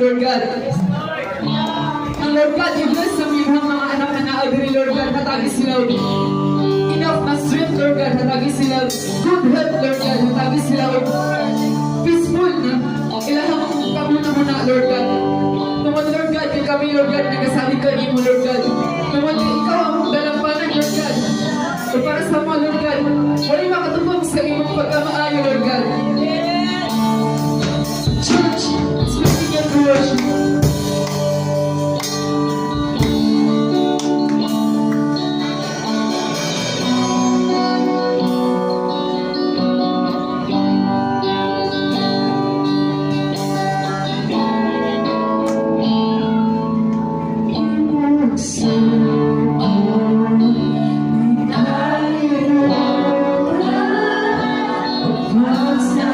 Lord God. Ang Lord God, i-bless sa mga anak na naagri, Lord God, hatagi sila enough na strength, Lord God, hatagi sila good health, Lord God, hatagi sila peaceful na ilahang kami na muna, Lord God. Tungkol, Lord God, kay kami, Lord God, nagkasabi ka mo, Lord God. Tungkol, ikaw ang dalampanan, Lord God. So para sa mga, Lord God, wala makatupag sa imong pagkamaayo, Lord God. Church, let's begin to worship. What's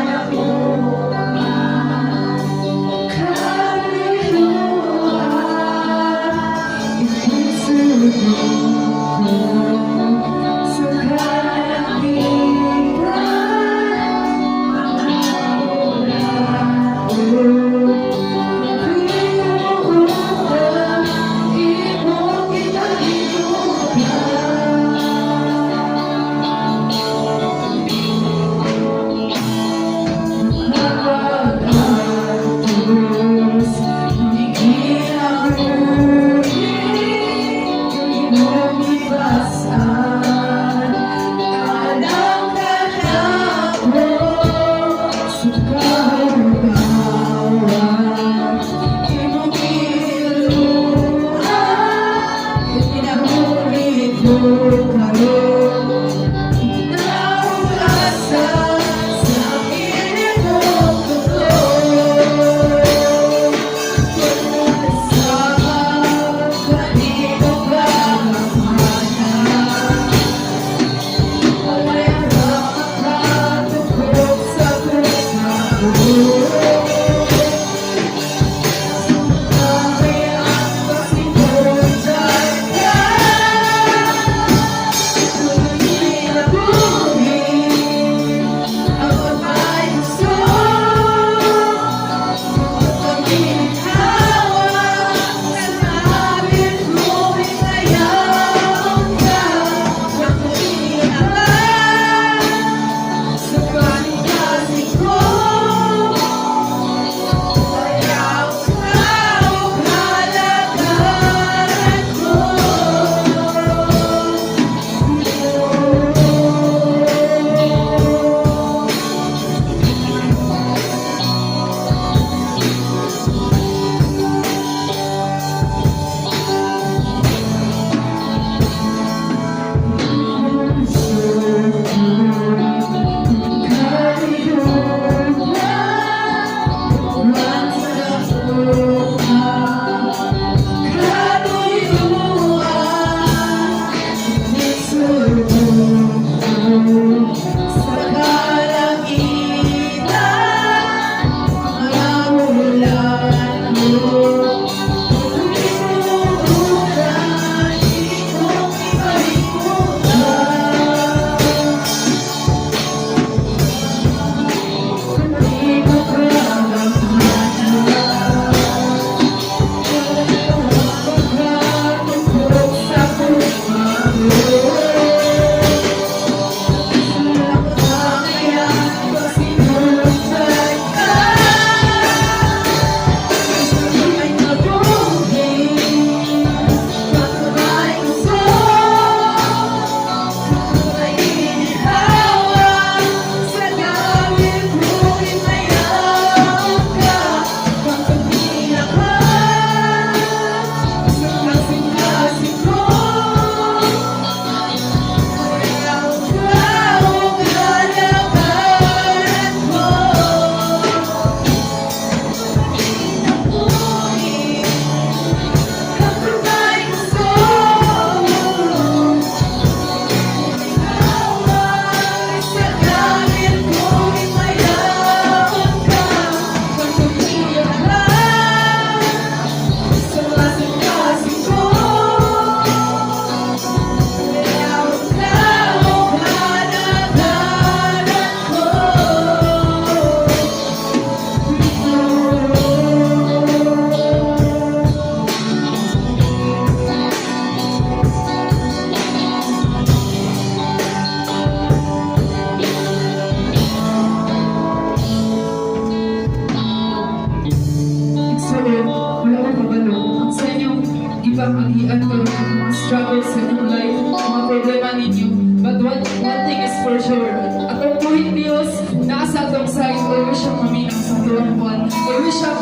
lang ang hian ko ng mga struggles sa inyong life, mga problema ninyo. But one thing is for sure, atong buhit Diyos, nasa atong side, always siyang maminang sa tuwang buwan. Always siyang,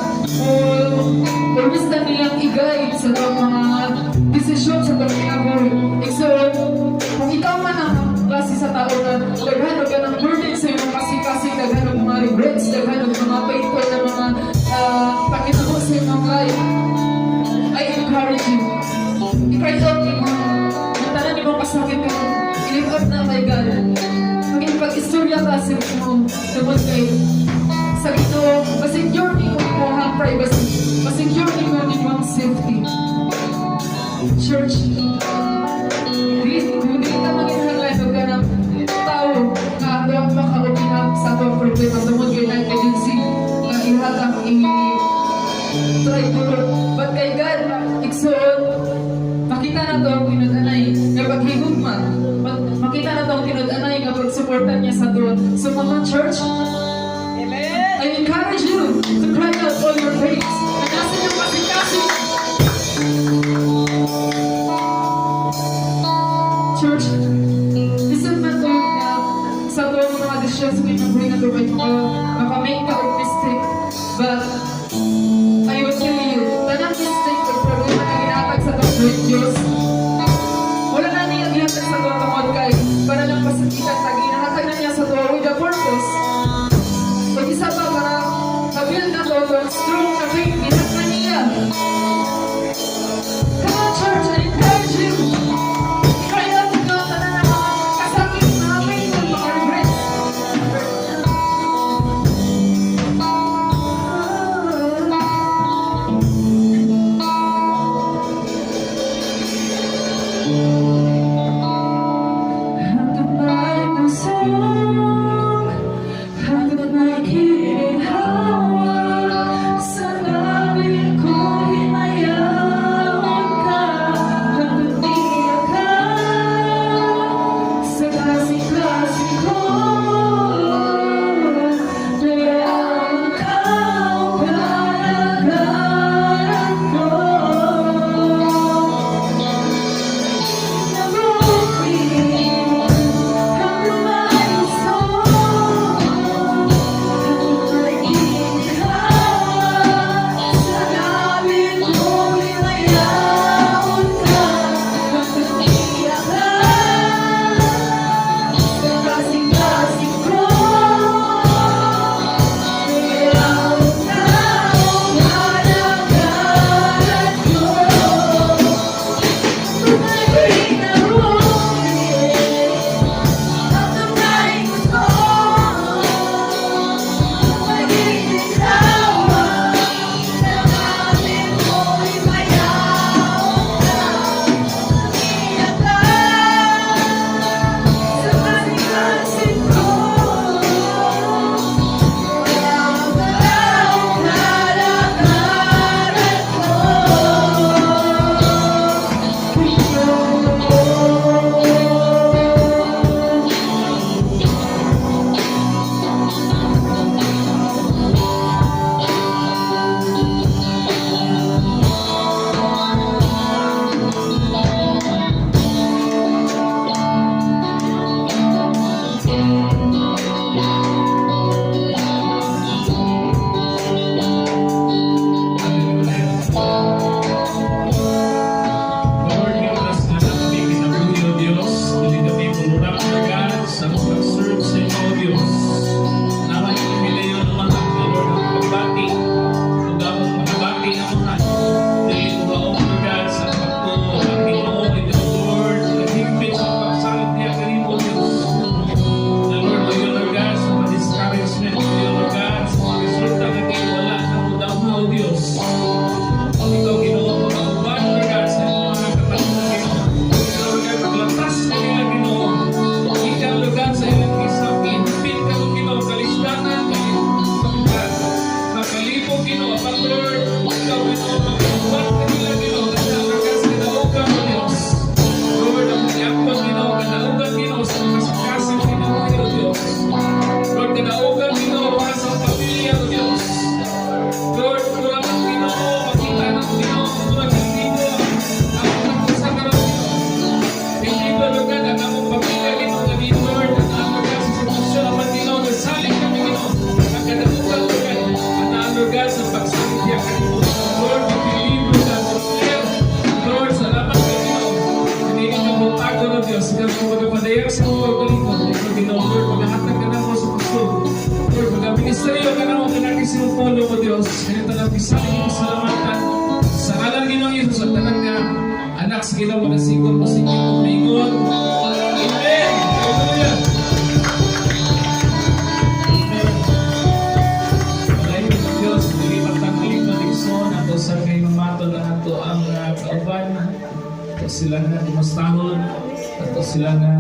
always na nilang i-guide sa itong mga desisyon sa itong pinabuhi. So, kung ikaw man ang klase sa tao na daghan ka ng burden sa iyong kasi daghan ng mga regrets, daghan ng mga painful na mga pakitabo sa iyong life, I encourage you. I-cry out mo. Yung tanan ni mong kasakit ka, i-live up na kay God. Maging pag-istorya ka sa mo, tungkol kay sa Ginoo, masecure ni mo ang privacy, masecure ni mo ang safety. Church, hindi ka maging ka ng tao na ato ang maka-open up sa atong problema tungkol kay life agency na ihatang try to but kay God, igsoon, makita na to ang tinud-anay nga paghigugma, makita na to ang tinud-anay nga pagsuportan niya sa to. So mga church, I encourage you to cry out all your pains. Nasa niyang kasing-kasing. Church, listen na to na sa to ang mga desisyon sa inyong buhay na to may makamake ka of mistake. But I will tell you, tanang mistake o problema na ginatag sa itong buhay Diyos, wala na niya ginatag sa itong tungod kay para lang pasakitan na ginatag na niya sa to with a purpose. sinupulo mo Diyos. Kaya talagang pisahin yung salamatan. Sa ngalan Ginoong Yesus at tanan nga anak sa Ginoo magasigon mo sa inyong mingon. Amen. Hallelujah. Pagkain mo Diyos, hindi magtangkilig na Dikson ato sa kay mamato na ato ang kauban. Ato sila nga dimustahon. Ato sila nga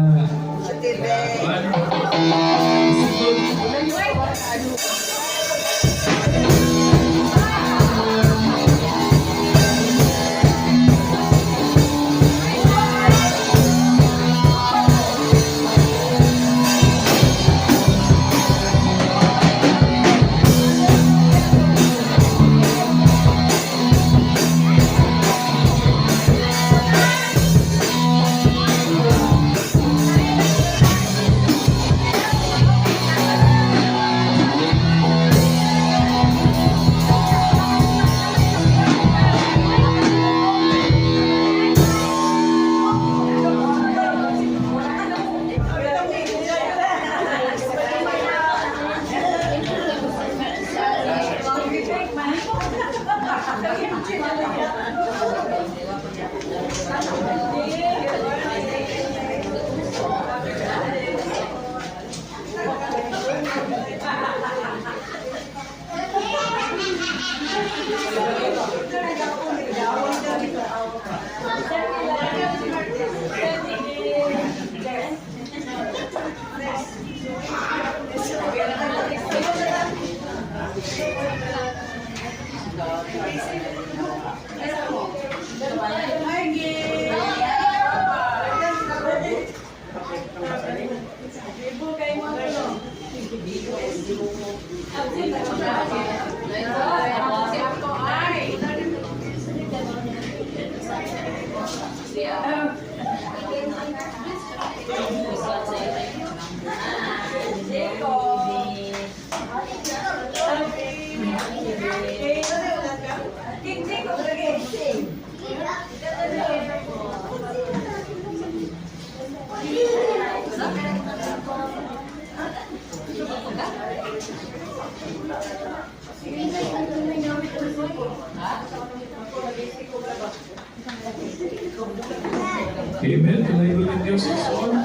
Amen. Tunayin ng Diyos Ison.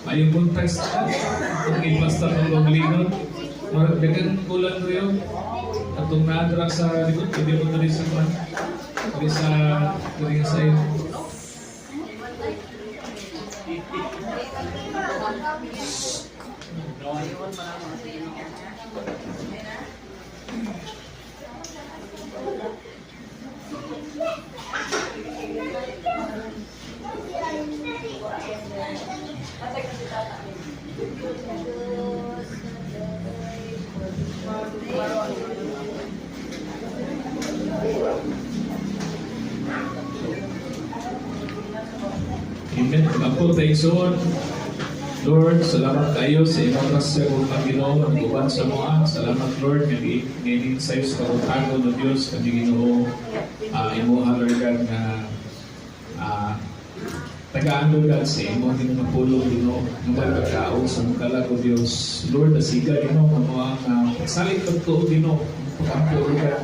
Ayong context na. Itong ipasta ng longlingon. Dagan kulang rin yun. Itong naadra sa likod. Pwede mo na rin sa man. Pwede sa iyo. Amen. Ako tayo soon. Lord, salamat kayo sa imong rasya kong Ginoo ang uban sa mga. Salamat Lord, ngayon sa'yo sa kautago ng Diyos kami Ginoo. Imuha Lord God na tagaan Lord God sa imong pinapulong Ginoo. Nung pagkaon sa mga kalag o Diyos. Lord, nasiga Ginoo, mga pagsalit pagtuo Ginoo. Pagkampo Lord God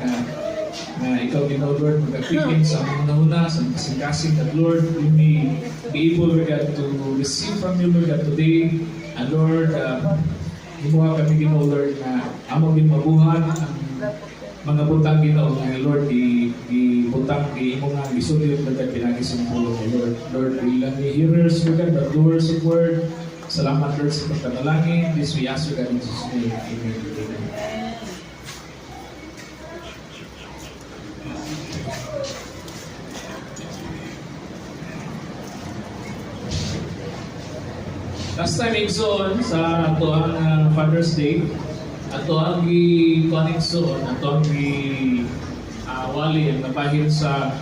na ikaw Ginoo Lord, magkapigin sa mga una, sa kasing-kasing at Lord, we may be able Lord God to receive from you Lord God today. And Lord, himuha kami Ginoo Lord na among mabuhat ang mga butang Ginoo nga Lord, butang imo nga gisulit Lord God pinagising pulo Lord. Lord, we lang ni hearers Lord God, the doers of word. Salamat Lord sa pagkatalangin. This we ask you God in Jesus' name. Amen. Amen. Last time igsoon sa ato ang Father's Day, ato ang i-conexon, ato ang wali ang napahil sa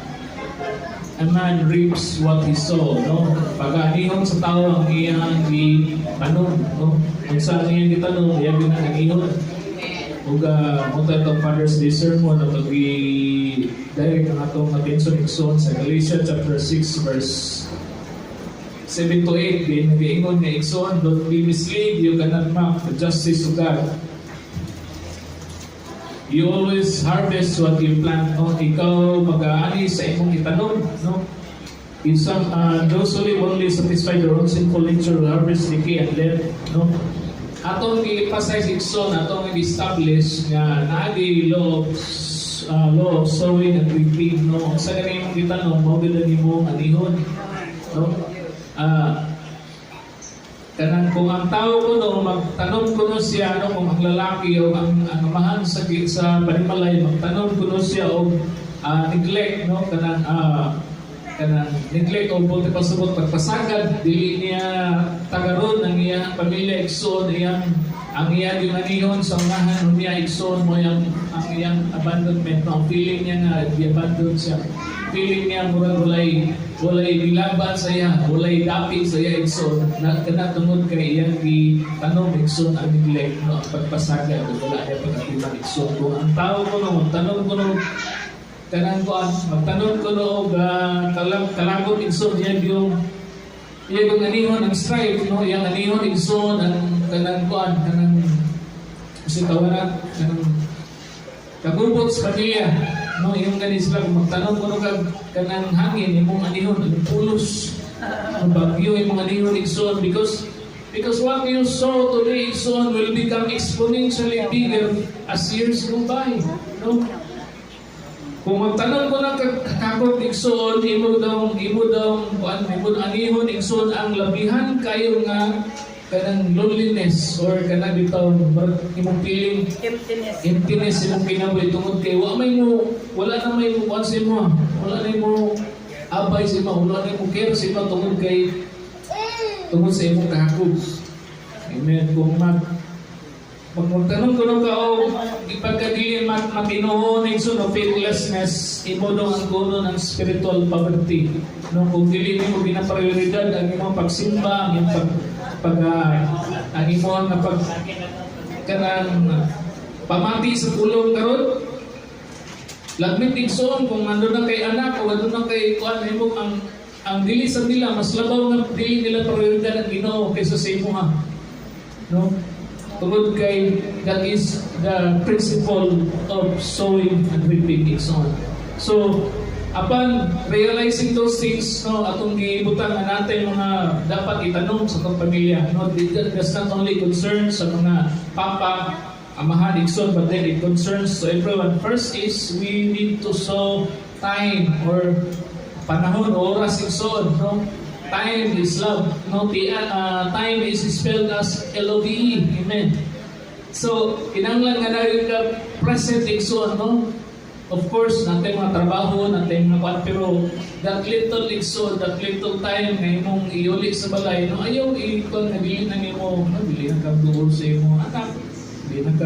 a man reaps what he sow, no? Pag-anihon sa tao ang iyang itanong, no? Kung saan iyang itanong, iyang ginanangihon. Ug munta itong Father's Day sermon na direct ang atong attention igsoon sa Galatians chapter 6 verse 7 to 8, giingon nga igsoon, don't be misled, you cannot mock the justice of God. You always harvest what you plant. No? Ikaw mag-aani sa imong itanom. No? In some, those who live only satisfy their own sinful nature will harvest decay and death. No? Atong i-emphasize ikson, atong i-establish nga naagi law of sowing and reaping. No? Sa ganyan mong itanom, mawala ni mo anihon. No? Kanang kung ang tao ko no, magtanong ko no siya, no, kung ang lalaki o ang amahan sa panimalay, magtanong ko no siya o neglect, no, kanang neglect o buti pasubot pagpasagad, dili niya tagaron ang iyang pamilya igsoon, ang iyang yung anihon sa unahan, niya igsoon mo ang iyang abandonment, no, ang feeling niya na i-abandon siya. Feeling niya murag walay nilaban sa iya, walay dapit sa iya igsoon, na tungod kay iyang tanong igsoon ang neglect, no, ang pagpasaga o wala niya pagkatilang igsoon. Kung ang tao ko no, magtanong ko no, magtanong ko no, kalagot igsoon yan yung anihon ang strife, no, yung anihon igsoon ang kanang kasi tawanan, kagubot sa pamilya. No, yung ganis lang, magtanong ko kanang hangin, yung mga anihon, ang pulos, ang bagyo, yung mga anihon, igsoon, because what you sow today, igsoon, will become exponentially bigger as years go by. No? Kung magtanong ko ng kakakot, igsoon, imo daw, anihon, igsoon, ang labihan kayo nga kanang loneliness or kanang bitaw imong feeling emptiness imong kinabuhi tungod kay wala na may mo kuan sa imo, wala na mo abay sa imo, wala na mo care sa imo tungod sa imong kahakog. Amen. Kung magtanong ko nung ipagkadili matinuhon igsoon o faithlessness, imo daw ang kuno ng spiritual poverty. No, kung dili mo ginaprioridad ang imong pagsimba, ang imong ang imong nga kanang pamati sa pulong karon, lagmit igsoon kung nandun na kay anak o nandun na kay kuan imo ang dili sa nila mas labaw nga dili nila prioridad ang Ginoo kaysa sa imo ha. No? Tungod kay that is the principle of sowing and reaping igsoon. So upon realizing those things, no, atong giibutang natin mga dapat itanong sa itong pamilya. No, that's not only concern sa mga papa, amahan, igsoon, but then it concerns to everyone. First is we need to sow time or panahon, oras, igsoon. No? Time is love. No? Time is spelled as L-O-V-E. Amen. So, kinanglan nga na ka present igsoon, no? Of course, natin mga trabaho, natin mga kwan, pero that little igsoon, that little time na imong iuli sa balay, no, ayaw ikon, nabili na nimo, nabili na ka doon sa imo anak, hindi na ka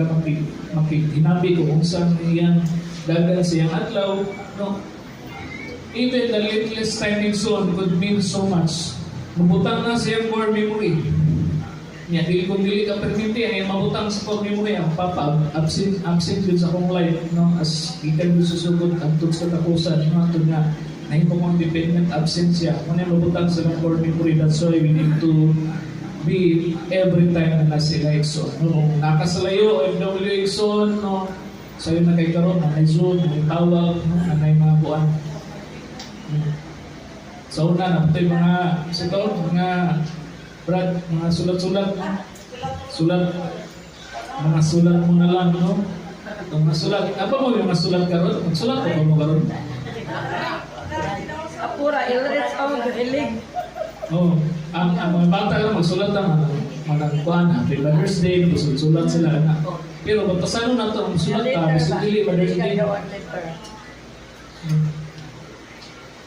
hinabi kung saan iyang dagan sa iyang adlaw, no. Even the littlest time igsoon could mean so much. Mabutang na sa iyang core memory. Nya kung dili ka permiti ay mabutang sa core memory ang papa absent yun sa akong life, no, as ikan susugod antod sa tapusan, no, antod nga nahimo kong dependent absensya mo na mabutang sa core memory. That's why we need to be every time na sila igsoon, no, kung nakasalayo FW igsoon, no, sayo na kay karon na may Zoom, may tawag, no, na may mga buwan. So una na ito mga sito, mga Brad, mga sulat-sulat, mga sulat mo na lang, no? Mga sulat, apa mo yung mga sulat karon? Magsulat ko mo karon? Apura, ilrit ako gahilig. Oh, ang mga bata lang magsulat ang kuan, Happy Mother's Day, sulat sila na. Pero batasan na to ang sulat ta, bisan dili Mother's Day.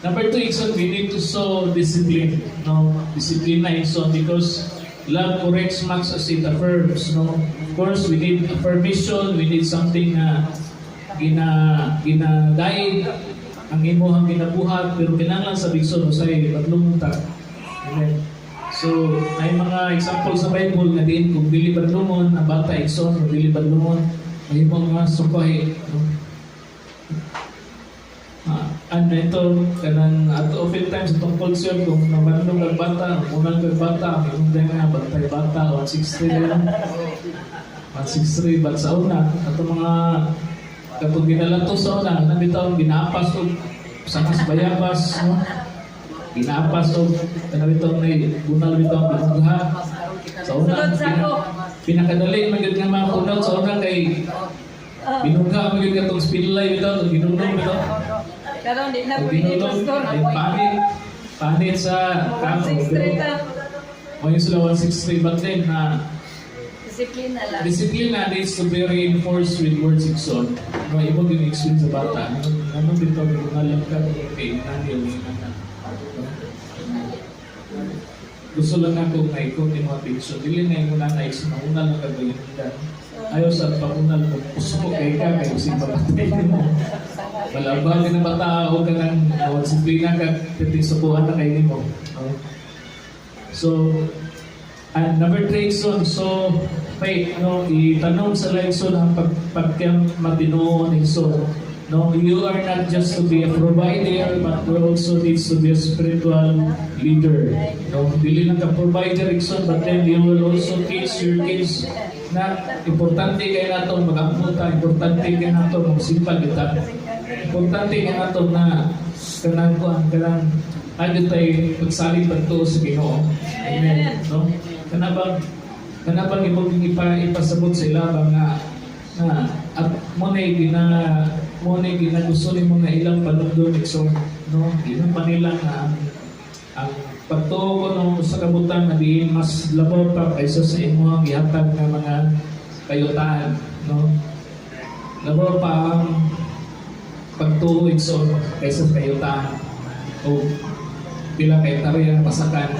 Number 2, igsoon, we need to sow discipline. No, discipline na igsoon because love corrects much as it affirms. No, of course, we need affirmation. We need something na ginadaig ang imuhang ginabuhat, pero kinanglan sa igsoon usay padlumutan. Amen. So, ay mga example sa Bible nga din kung dili padlumon ang bata igsoon, kung dili padlumon ay mga sukahi. No? Ano ito, kanang at oftentimes itong culture, kung namanong kag bata, unang kag bata, yung nga, bantay bata, 163 lang. 163, but sa una, at mga kapag ginala to sa una, nabitaw, ginapas o sa mas bayabas, no? Ginapas o nabitaw na bunal bitaw ang binugha. Sa una, Sunod sa ako. pinakadali, magiging nga mga punot sa una kay binugha, magiging itong spillay bitaw, ginulong bitaw. Karon di na Pag pwede ginulong, pastor. ay panit sa kamo. 163 ka. O yung sila 163, but then Disiplina lang. discipline needs to be reinforced with words ikson. No, ibo din explain sa bata. Ano din to ngalan ka kay nanay o anak. Gusto lang ako na ikot yung mga picture. Dili na yung nanay sa nauna lang kagaling ka. Ayaw sa pamunal mo. Gusto kay ka kay using papatay mo. Malabang ka ng bata o ka ng disiplina ka titisukuhan na kayo mo. So, and number 3 son, so may itanong sa lekson ang pagkam matinoon ng son. No, you are not just to be a provider, but you also needs to be a spiritual leader. No, dili lang ka provider son, but then you will also teach your kids na importante kayo nato mag-amuta, importante kayo nato magsimpa kita. Importante kayo nato na kanang agad tayo magsalit pagto sa Ginoo. Amen. No? Kanabang ipasabot sa ilabang na at monay ginagusto ni mga ilang panugdon so no ilang panila na ang pagtuo ko no, sa kabutan na diin mas labaw pa kaysa sa imuhang gihatag na mga kayutaan no labaw pa ang pagtuo so kaysa sa kayutaan o pila kay tarihan pasakan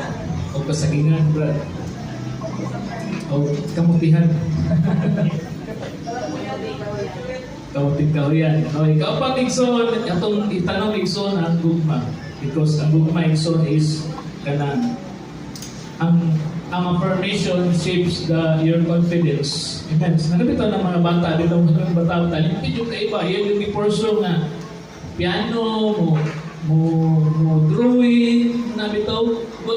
o kasagingan brad o kamutihan kamuting kahuyan. O, ikaw pang igsoon, itong itanong igsoon ang gugma. Because ang gugma igsoon is kanang ang affirmation shapes your confidence. Amen. Nagabito ng mga bata, dito mga bata, talipid yung kaiba. Yan yung portion na piano, mo drawing, na bitaw.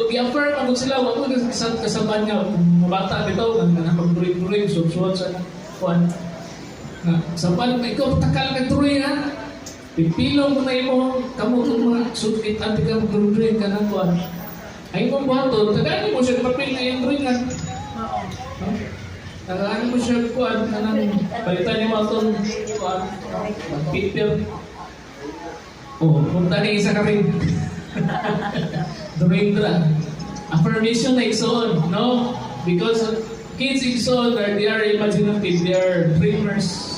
I-affirm ang sila, wag mo kasaban nga, mga bata bitaw, ang pag-drawing, suot sa kuan. Saban, ikaw takal ka drawing ha. Pipilong mo na imo, kamo itong mga sudkit, anti ka mag-drawing ka na kuan. Ay mong buhaton, taganin mo siya papel na yung drawing ha. Taganin mo siya kuan, palitan niyo mo itong kuan, paper. Oh, punta ni isa ka rin. Drawing dra. Affirmation na igsoon, no? Because kids igsoon, they are imaginative, they are dreamers.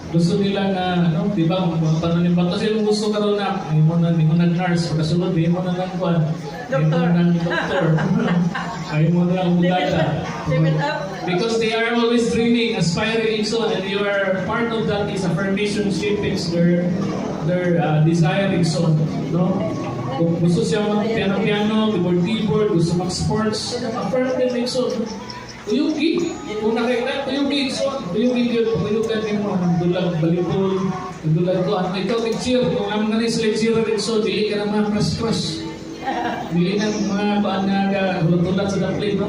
Gusto nila na, no? Diba, pananim ba? Kasi yung gusto ka rin na, may mo na nurse, pagkasunod, may mo na ng kuwan. May mo na ng doktor. May mo na ng mudata. Because they are always dreaming, aspiring, igsoon, and you are part of that is affirmation shaping their desiring son, no? Kung gusto siya mag-piano-piano, keyboard, gusto mag-sports, affirm din yung son. Uyugi. Kung nakita, uyugi son. Uyugi yun. Uyugan din mo. Nagdulag balibol. Nagdulag ko. Ano ikaw, nag-cheer. Kung ang nga sila cheer rin so, dili ka naman crush. Dili na mga paan nga hulatulat sa daplin, no?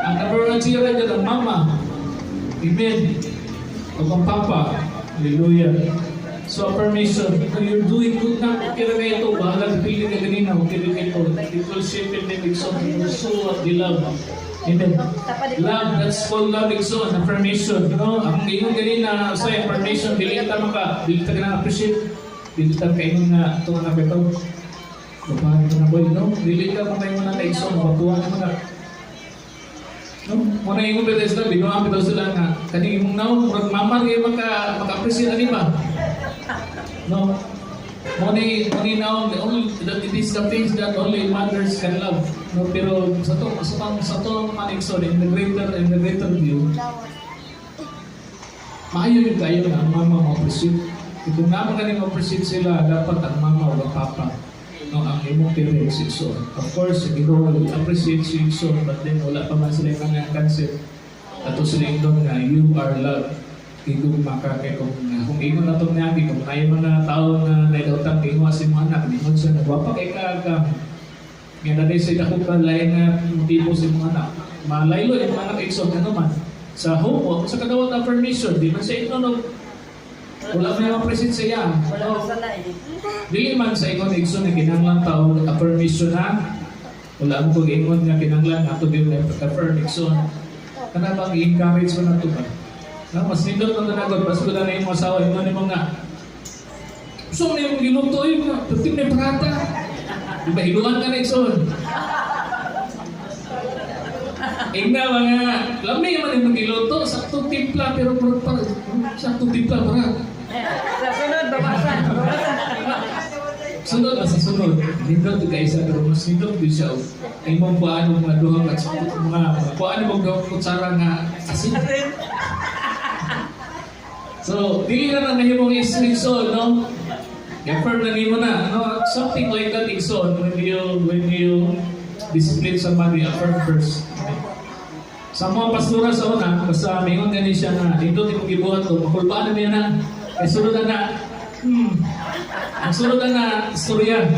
Ang number one cheer rin ang mama. Amen. O ang papa. Hallelujah. So affirmation, you're doing good na, okay na kayo ito, bahala na pili ka ganina, okay na kayo ito. It will shape and make so what they love. Amen. Love, that's called love exon, affirmation. You know, ang iyong ganina, sa affirmation, dili ka na-appreciate. Dili ka kayo na ito nga ito. Babahan ko na boy, no? Dili ka matay mo na exon, batuhan mo na. No? Muna yung betes na, binuha ko sila nga, kaning mong now, mamar kayo maka-appreciate na ba? No, money now it is the things that only mothers can love. No, pero sa to manikson in the greater view. Maayo yung kayo na ang mama mo appreciate. Kung naman galing appreciate sila, dapat ang mama o ang papa. No, ang imong parents so of course, you will appreciate so but then wala pa man sila yung mga concept. Ato sila yung nga, you are loved. Kung makakay kung ingon na itong niyagi, kung may mga tao na naidawtang ingon si mga anak, ingon siya na, wapa kay kaagam. Nga na rin sila kung kalay na tipo si mga anak. Malaylo yung mga anak, exon, ano man. Sa home, sa kadawat affirmation, di man siya ito, no? Wala may mapresent sa iya. Wala No? ko sana eh. Dili man sa ingon igsoon na kinahanglan taong affirmation na. Wala mo kong ingon nga kinahanglan ato din na affirm igsoon. Kana bang i-encourage mo na ito ba? Na, mas nindot mo na nagod, mas ko na yung asawa, ingon ni mga gusto mo na yung giluto yun, puting na yung prata. Diba, hiluan ka na igsoon. Ingna mga, lami man yung giluto, saktong timpla, pero saktong timpla, parang. Sa sunod, babasan. Sunod sa sunod, nindot ka isa pero mas nindot din siya. Ay mong paano mga duhang at mga paano mong gawang kutsara nga asin. So, dili na lang nahimong igsoon, no? Effort na nimo na, no? Something like that igsoon when you discipline somebody, affirm first. Sa mga pastora sa una, basta mayroon gani siya na dito yung gibuhat ko, makulbaan na niya na, ay sunod na ang sunod na istorya.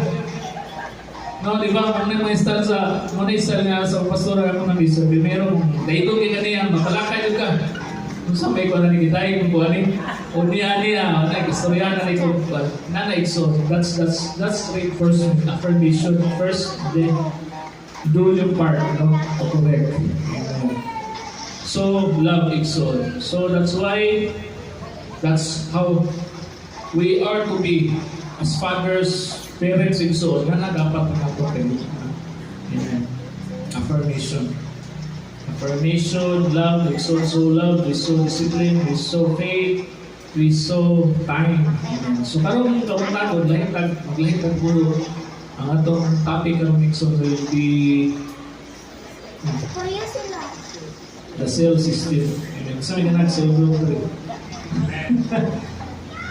No, di ba? Ang mga style sa nga sa pastora ako nang isa, primero, dahito ka niya, makalakay ka. Kung sa may kuha na ni Kitay, kung kuha ni, o niya, istorya na ni kung nanay. So, that's right first, affirmation first, then do your part, no? To correct. So, love igsoon. So, that's why, that's how we are to be as fathers, parents, igsoon. Na dapat nakaprotekta. Amen. Affirmation. Affirmation, love, igsoon. So, love, we so discipline, we so faith, we so time. Amen. So, karong kaunagod, maglahitag po ang atong topic karong igsoon will be the cell system. Amen. Sabi na natin cell group 3.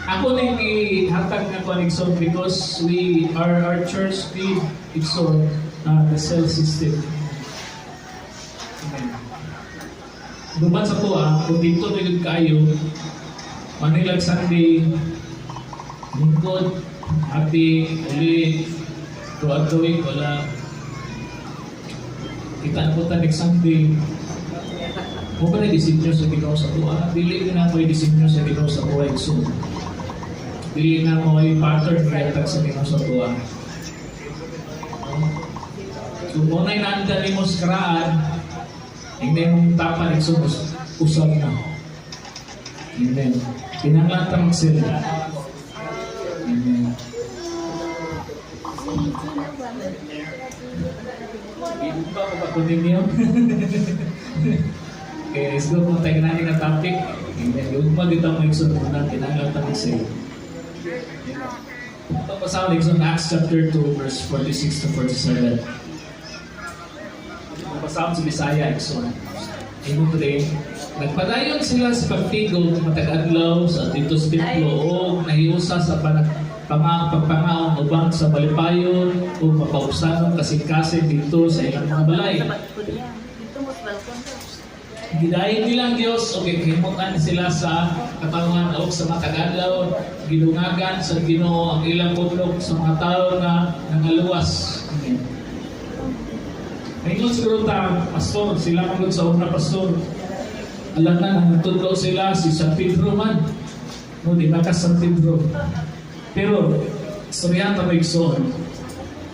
Ako na yung ihatag na connection because our church did igsoon the cell system. Amen. Duman sa tuwa, kung dito nilid kayo, Manilag Sunday, lingkod, happy, uli, throughout the week, wala. Kita po ta next Sunday. Mo ba na-disinyo sa ikaw sa tuwa? Dili na mo i-disinyo sa ikaw sa tuwa igsoon. Dili na mo i-pattern kaya sa ikaw sa tuwa. So, muna yung naanda ni mo sa karaan, hindi mong tapan igsoon, usap na. Amen. Pinanglata mag-sila. Amen. Iba ko ba ito ninyo? Okay, let's go kung tayo natin na topic. Amen. Yung dito mo igsoon muna, pinanglata mag-sila. Ito pa sa Igsoon, Acts chapter 2, verse 46 to 47. Napasama sa Bisaya, Igsoon. Ino today, nagpadayon sila sa pagtigong matag-adlaw sa dito sa templo o nahiusa sa pagpangaon ubang sa balipayon o mapausanon kasing-kasing dito sa ilang mga balay. Gidayin nilang Diyos o himutan sila sa katanungan o sa matag-adlaw, gilungagan sa Ginoo ang ilang buklog sa mga tao na nangaluwas. Amen. Ngayon siguro pastor, sila magod sa una pastor. Alam na, nagtudlo sila si San Pedro man. No, di ba ka San Pedro? Pero, istoryahan na igsoon.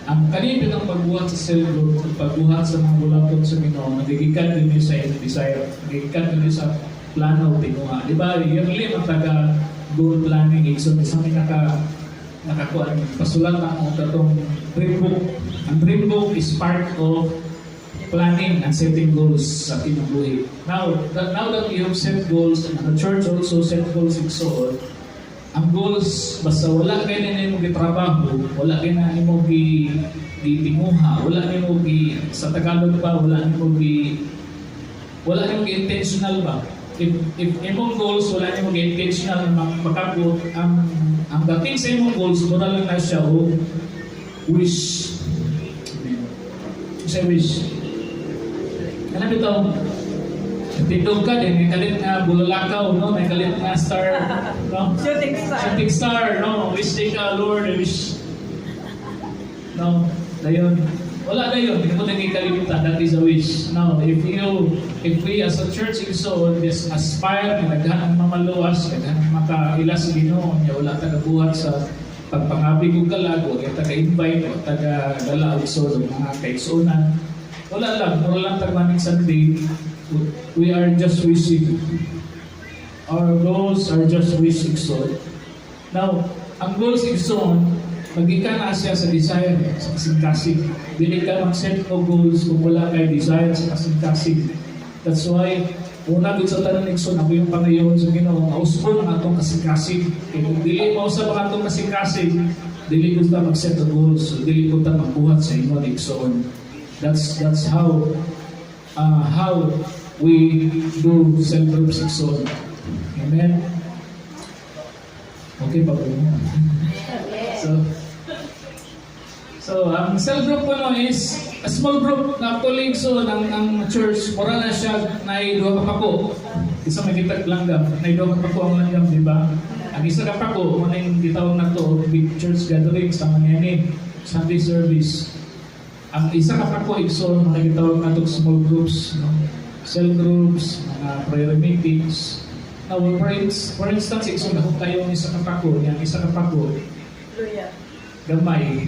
Ang kanipin ng pagbuhat sa sello, pagbuhat sa mga bulaton sa Ginoo, nagigikan din sa desire, nagigikan din sa plano tinunga. Di ba, yearly mataga goal planning igsoon. Isang nakakuha, pasulat ang katong dream book. Ang dream book is part of planning and setting goals sa kinabuhi. Now that you have set goals, and the church also set goals igsoon, ang goals, basta wala kayo na mo gitrabaho, wala kayo na mo gitinguha, wala na mo sa Tagalog pa, wala na mo intentional ba? If imong goals, wala na mo intentional makabot, ang dating sa imong goals, muna lang na siya o wish. Say wish. Ano ito? Tindog ka din, may kalit na bulalakaw, no? May kalit na star, no? Shooting star. Shooting star, no? Wish day ka, Lord, I wish. No? Dayon. wala na yun. Hindi mo naging kalimutan. That is a wish. Now, if we as a church so just aspire na naghanang mamaluwas, naghanang makaila sa Ginoo, niya wala tagabuhat sa pagpangabi kong kalag, huwag yung taga-invite, o taga-gala also ng mga kaigsunan. Wala lang tagmaning Sunday. We are just wishing. Our goals are just wishing so. Now, ang goals igsoon, magika na siya sa desire, sa kasing-kasing. Dili ka mag-set o goals kung wala kay desire sa kasing-kasing. That's why, una gud sa tanan igsoon, ako yung pangayon sa Ginoo, ausbon ang atong kasing-kasing. Kaya kung dili mo sa mga atong kasing-kasing, dili ko ta mag-set o goals, so dili ko ta magbuhat sa inyo igsoon. That's how we do self-groups igsoon. Amen. Okay pa po. So ang cell group ko is a small group na actually so ang church, mura na siya na iduha ka pako. Isa may kitag langgam, na iduha ka pako ang langgam, di ba? Ang isa ka pako, muna yung gitawag na to, big church gathering sa mangyani, Sunday service. Ang isa ka pako, so muna gitawag na to small groups, no? Cell groups, mga prayer meetings. Now, for instance, so lahok tayo ng isa ka pako, yung isa ka pako, gamay.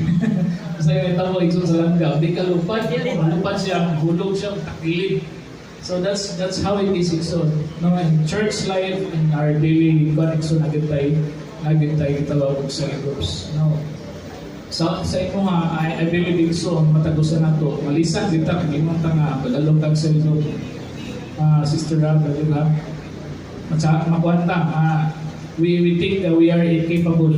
Kasi yung tawag ito sa langgaw, di kalupad, malupad siya, hulog siya, takilid. So that's how it is so. No, in church life, in our daily connection, nagintay tawag sa groups. No. Sa imo nga, I believe so, matagusan na to. Malisan, dita, kagimong ka nga, pagalong kang cell group. Sister Rob, di ba? Makuanta, we think that we are incapable.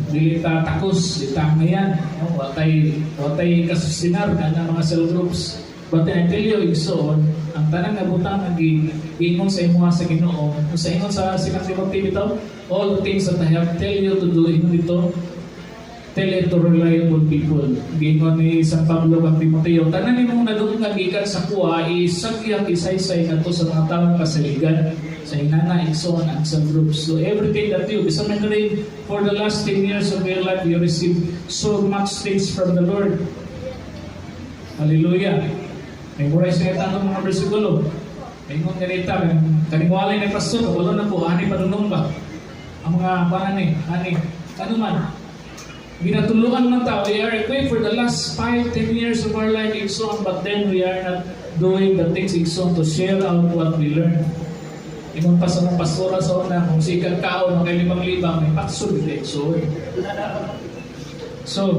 Dili ta takos, di ta ngayan. Watay kasusinar ka ng mga cell groups. But I tell you, igsoon, ang tanang nabutang nag-ingon sa imo sa Ginoo, sa ingon sa 2 Timothy ito, all the things that I have tell you to do, ingon dito, tell it to reliable people. Gingon ni San Pablo kang Timoteo, tanan nimong nadung nga gikan sa kuha, isagyak isaysay nato sa mga taong kasaligan sa inana, igsoon, ang cell groups. So everything that you, isa man rin, for the last 10 years of your life, you receive so much things from the Lord. Hallelujah. Memorize na itang mga bersikulo. Ingon nga rita, kaningwalay na pastor, wala na po, ani panunong ba? Ang mga panani, ano man, ginatuluan ng tao, we are equipped for the last 5-10 years of our life, igsoon, but then we are not doing the things igsoon to share out what we learn. Ingon pa sa mga pastora sa una, kung sikang kaon, kay 5,000, may paksol, igsoon. So,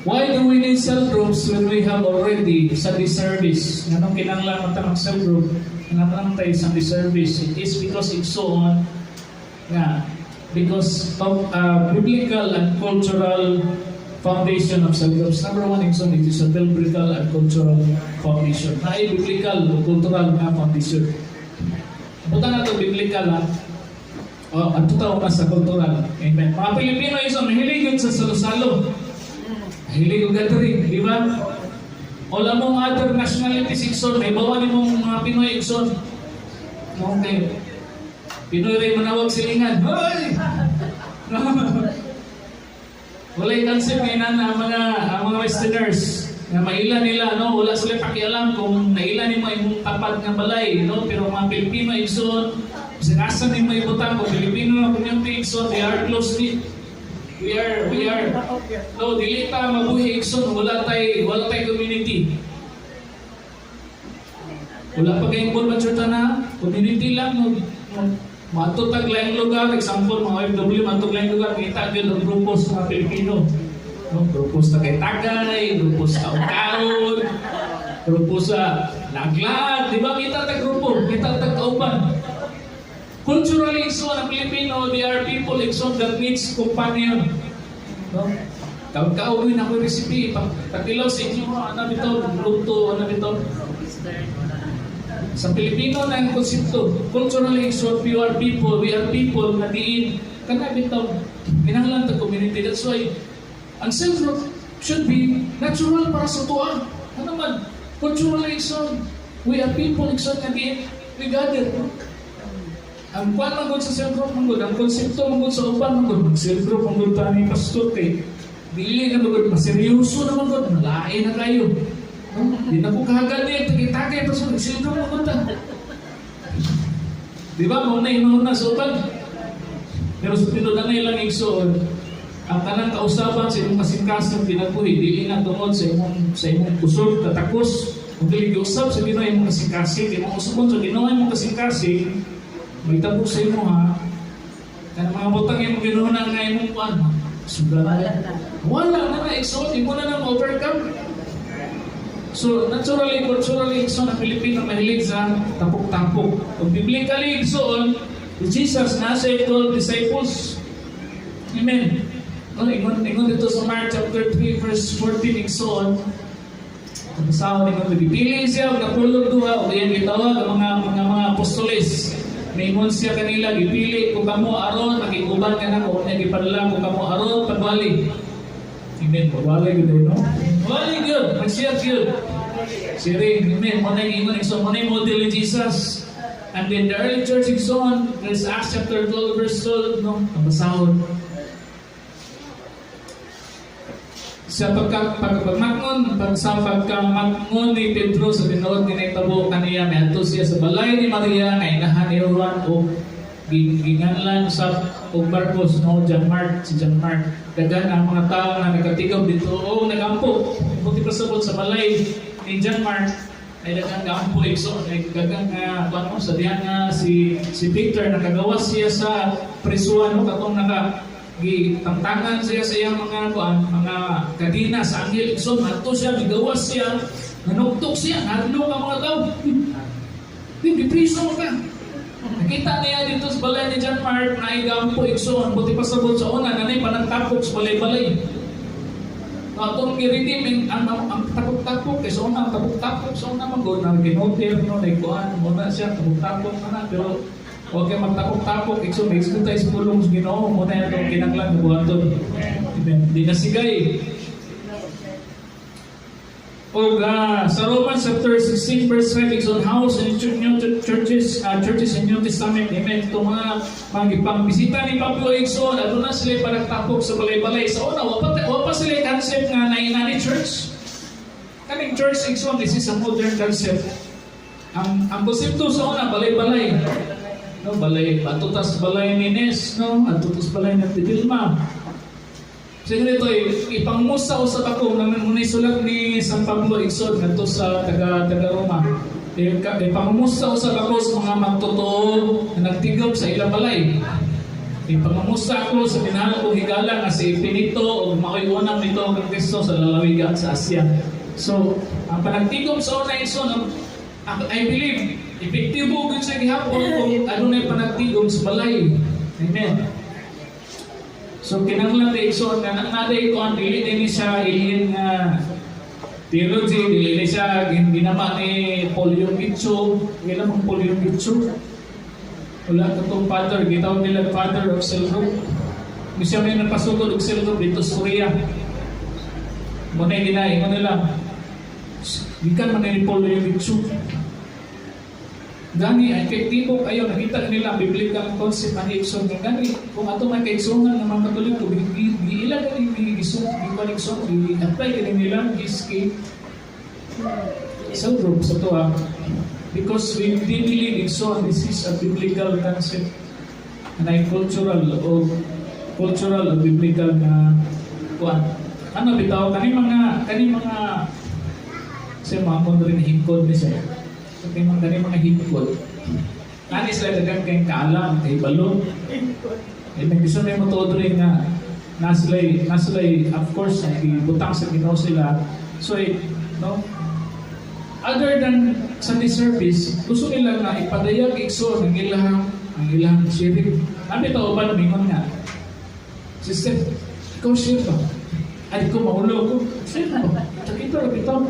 why do we need cell groups when we have already Sunday service? Anong kinanglan ng cell group? Anong tayo Sunday service? It is because igsoon nga, because of biblical and cultural foundation of cell groups. Number one, igsoon, it is a biblical and cultural foundation. Na ay biblical o cultural na foundation. Punta na ito biblical ha. At tutaw na sa cultural. Amen. Mga Pilipino igsoon, mahilig yun sa salo-salo. Hilig ko gathering, di ba? Wala mong other nationalities igsoon, may bawa ni mong mga Pinoy igsoon. Okay. Pinoy rin manawag silingan. Hoy! Wala'y concept ngayon na mga Westerners na maila nila, no? Wala sila pakialam kung naila ni mo yung tapad ng balay, no? Pero mga Pilipino igsoon, sinasan ni mo ibutang ko, Pilipino community igsoon, they are closely. We are no, dili ta mabuhi igsoon, wala tay community. Wala pa kayong bulmatsuta na community lang, no. Matutag laing lugar, example, mga OFW, matutag laing lugar, kita agad ang grupos ng mga Pilipino. No, grupos na kay Tagay, grupos sa Ukaon, grupos sa Laglag, di ba? Kita tag grupo, kita tag kauban. Culturally, so ang Pilipino, they are people that needs companion. No? Kauwi na ko recipe, pagkilaw sa inyo, ano bito, luto, ano bito. Sa Pilipino na yung konsepto, culturally, so we are people na diin, kana bito, kinahanglan ta community. That's why, ang self-group should be natural para sa tuwa. Ano man, culturally, so we are people, na diin, we gather. Ang kwan manggod sa self-group manggod, ang konsepto manggod sa uban manggod, mag-self-group manggod ta ni pastor kay Dili na magod, maseryoso naman god, malain na kayo. No? Di na po kahagad eh, tagay-tagay, tapos magsildo mo god. Di ba, mauna so pag pero sa tinudanay lang igsoon, ang tanang kausapan sa imong kasingkasing pinabuhi, dili na tungod sa imong kusog, katakos, kung dili giusap sa Ginoo imong kasingkasing, di mo usapon sa Ginoo imong kasingkasing, may tabok sa imo ha. Kaya mga butang imong ginuhunan nga imong kuan, sugal. Wala na igsoon, di mo na nang overcome. So, naturally, culturally, igsoon ang Pilipino mahilig sa tapok-tapok. Kung biblically igsoon, Jesus nasa 12 disciples. Amen. Ingon dito sa Mark chapter 3 verse 14 igsoon. Kasawa ni Gon dipili siya og napulog duha o iyang gitawag ang mga apostoles. Naingon siya kanila gipili kung kamo aron magiguban ka na ko unya gipadala kung kamo aron pagbali. Amen. Pagbali gud no. Wali good, mag-share good. Sharing, amen. Mo na ingon igsoon mo na model ni Jesus. And then the early church igsoon, there's Acts chapter 12 verse 12 no, ang basahon. Sa pagmatngon ni Pedro sa tinuod ni nahitabo kaniya may adto siya sa balay ni Maria nga inahan ni Juan o ginganlan sa og Marcos no John Mark si John Mark dagan ang mga tao nga nagatigaw dito o nagampo buti pasabot sa balay ni John Mark ay dagang gampo igso ay dagang ano sa diyan nga si Peter nakagawas siya sa prisuan no katong gitangtangan siya sa iyang mga kadina sa anghel igsoon ato siya migawas siya nanugtok siya hadlok ang mga tao di priso ka nakita niya dito sa balay ni John Mark na igampo igsoon buti pasabot sa una nanay panagtapok sa balay-balay atong i-redeem ang tapok-tapok kaysa una ang tapok-tapok sa una magod na ginoter no naikuan muna siya tapok-tapok na pero huwag kayo magtapok-tapok, ikso-mix tayo sa pulong sa Ginoo, muna yan itong kinanglan na buhaton. Di nasigay. O sa Romans chapter 16 verse 5, ikso house and churches in New Testament, amen. Itong mga ipangbisita ni Pablo, ikso, ano na sila panagtapok sa balay-balay. Sa una, wapa sila concept nga na church. Kaning church, ikso, this is a modern concept. Ang konsepto sa una, balay-balay. No, balay, atutas balay ni Nes, no, atutas balay ng Tidilma. Sige ito, ipangmusa sa ako naman muna isulat ni San Pablo Igsoon ngadto sa taga Roma. Ipangmusa sa ako sa mga magtotoo na nagtigom sa ilang balay. Ipangmusa ako sa minahal kong higala nga si Pinito o makiunang nito ang Kristo sa lalawigan sa Asya. So, ang panagtigom sa una Igsoon, I believe, epektibo din sa gihapon kung ano na yung panagtigom sa balay. Amen. So, kinanglan na igsoon na naday ko ang dili din siya ilin nga theology, dili din siya ginama ni Paul Gitso. Kailan mong Paul Gitso? Wala katong father, gitawag nila father of cell group. Hindi siya may napasugod og cell group dito sa Korea. Muna yung ginahin mo nila. Gikan man ni Paul Gitso. Gani, ay epektibo kayo, nakita nila ang biblical concept ng Igsoon. Gani, kung ato may kaigsoongan ng mga Katoliko, iilan ka rin Igsoon, i-apply ka rin nila, iski sa group, sa ito because we believe Igsoon, this is a biblical concept and ay cultural o biblical na kuan. Ano bitaw, kani mga sa mga kondo rin hingkod ni siya. So, kaya mga hingkod. Nani sila dagang kayong kaalam, kay balon. Eh, nag-gusto na yung matodo rin nga nasilay, of course, butang sa Ginoo sila. So, no? Other than Sunday service, gusto nila nga ipadayag Igsoon ang ilang sharing. Nabi ito, ba namingon nga? Sister, ikaw share ba? Ay, ikaw maulaw ko. Share ba? Kita ito.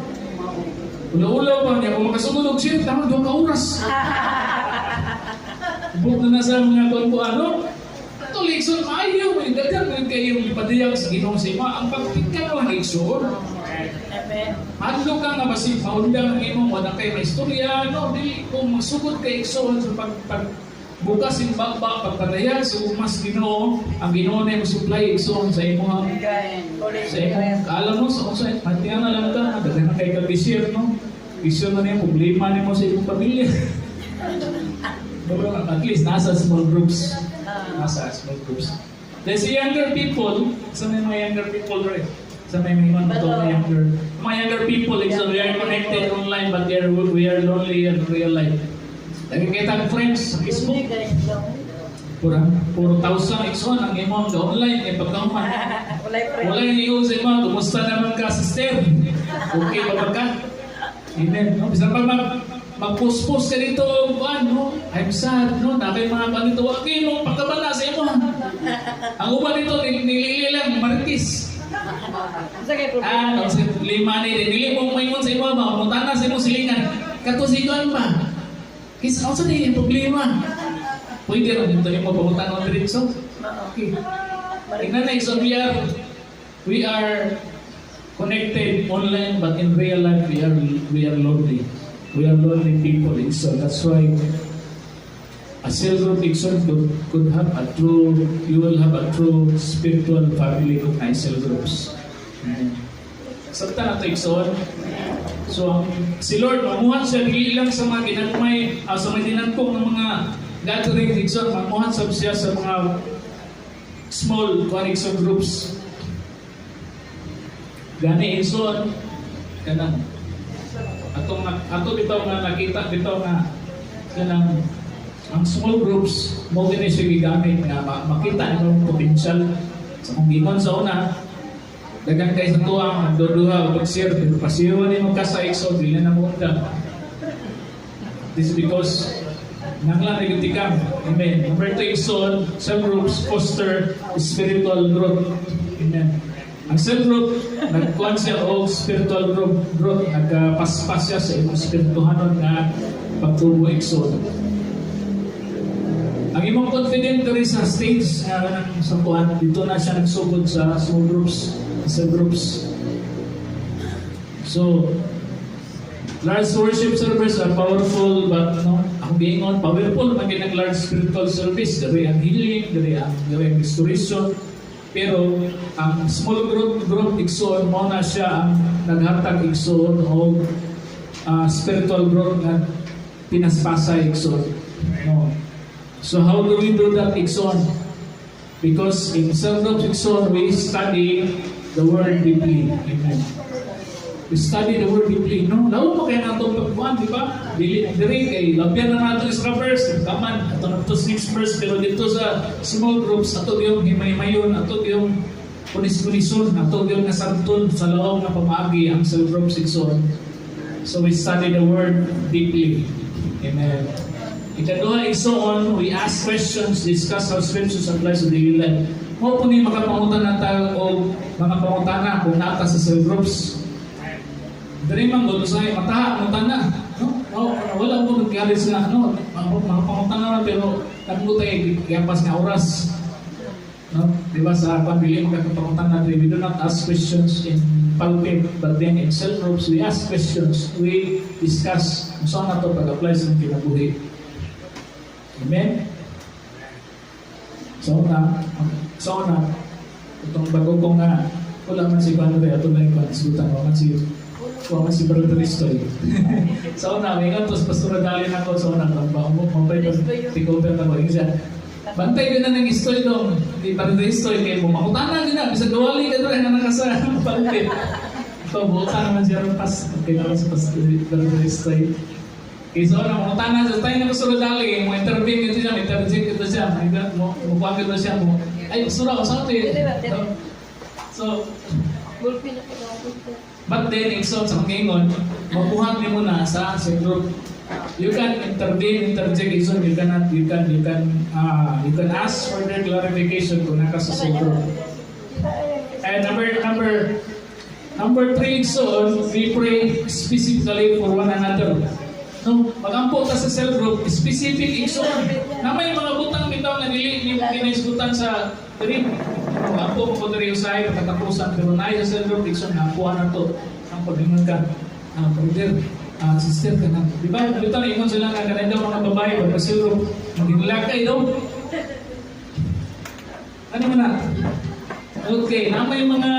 Ula-ula pa niya, kung makasugod siya, tama 2 oras. Buk na nasa mga tuwan ko, ito, Igsoon, maayaw, may dagan mo kayong ipadayag sa Ginoo sa ima. Ang pagpikkan mo ng Igsoon, hadlo ka nga basig, maundang ng imong, wala kayo na istorya, no? Dili, kung magsugod kay Igsoon sa bukas yung bakbak pagpadayan so mas Ginoo ang Ginoo na yung supply igsoon sa imong sa imong alam mo sa hatiyan na lang ka daghan na kay kabisir no bisyo na niya problema nimo sa imong pamilya. Pero at least nasa small groups. There's younger people, sa may mga younger people right? Sa may mga younger people, so we are connected online but we are lonely in real life. Nagkikita ng friends sa Facebook. Puro thousand ikson ang imong online kay pagkaman. Wala yung iyo sa imo, kumusta naman ka sister? Okay ba ka? Amen. No, bisa pa mag-post-post ka dito, no? I'm sad, no? Na kayo mga panito, okay, no? Pagkabala sa imo. Ang uban dito, nilili lang, Marquis. No, sa lima ni, nilili mong maingon sa imo, mutana sa imo silingan. Katusigan ba? Kisa, ano sa yung problema? Pwede rin dito yung mapamutan ng diretso. Okay. Tingnan na, so we are connected online, but in real life, we are lonely. We are lonely people, so that's why a cell group could have a true, you will have a true spiritual family kung ay cell groups. Sabta na ito, Ikson. So, si Lord, mamuhan siya, hindi lang sa mga ginagmay, sa mga dinagpong ng mga gathering, Ikson, mamuhan siya sa mga small connection groups. Gani, Ikson, kanang, ato bitaw nga nakita bitaw nga kanang ang small groups mo din siya gigamit nga makita ang potential sa kung gingon sa una dagan kay sa tuwa magduduha o pag-share pero pasiyawan ni magkasa Ikson dili na mo unda. This is because nanglan nagitikam. Amen. Number 2, Ikson, cell groups foster spiritual growth. Amen. Ang cell group, nagkuhan siya o spiritual growth, nagpaspas siya sa imong spirituhanon nga pagtubo Ikson. Ang imong confident rin sa stage sa kuhan, dito na siya nagsugod sa small groups, cell groups. So, large worship service are powerful, but no, ang biingon, powerful, maging ang large spiritual service, dari ang healing, dari ang restoration. Pero ang small group Ikson mo na siya ang naghatag Ikson o spiritual growth na pinaspasa Ikson. No. So how do we do that Ikson? Because in cell group Ikson we study the word deeply. Amen. We study the word deeply. No, lawa mo kaya natong pagbuhan, di ba? Dili kay labyan na nato sa verse, kaman ato na to 6 verse pero dito sa small groups ato yung himay-mayon, ato yung punis-punison, ato yung nasantol sa loob na pamaagi ang cell group Ikson. So we study the word deeply. Amen. Ikaduha Ikson, we ask questions, discuss how scriptures applies to daily life. Mo po ni makapangutan na tayo o mga pangutana kung nata sa cell groups. Dari mang gusto sa mataha na, no? Wala mo nagkali sila, no? Mga pangutana na pero tanong tayo gapas nga oras. No? Diba sa pamilya magkakapangutan na, we do not ask questions in pulpit, but then in cell groups we ask questions, we discuss kung saan na ito pag-apply sa kinabuhi. Amen? So na itong bago ko nga wala man si Padre ato na yung pansutan wala man si Brother Istoy. So na may nga tos pastora dali na ko so na trabaho mo mapay ko tikover na ko siya bantay ko na ng Istoy dong di Brother Istoy kay mo makutana din na bisa gawali ka doon na nakasa pulpit so buta naman siya ron pas kay na sa Brother Istoy. Iso na mo tanan sa tayo na gusto dali mo intervene ito siya mo kuha ko siya mo ay sura ko sa atin. So but then Ikson sa ngingon mabuhat ni mo na sa group. You can intervene, interject Ikson, you can ask for their clarification kung naka sa group. And number 3 Ikson, we pray specifically for one another. No, magampo ta sa cell group, specific Ikson. Na may mga butang bitaw na dili ni kinaisgutan sa trip. Magampo mo diri usay patatapusan pero nay sa cell group Ikson na kuha na to. Ang paglingon ka, brother, sister ka na. Di ba? Bitaw ingon sila nga kanay daw mga babae pag cell group Ginlakay daw. Ano man na? Okay, na may mga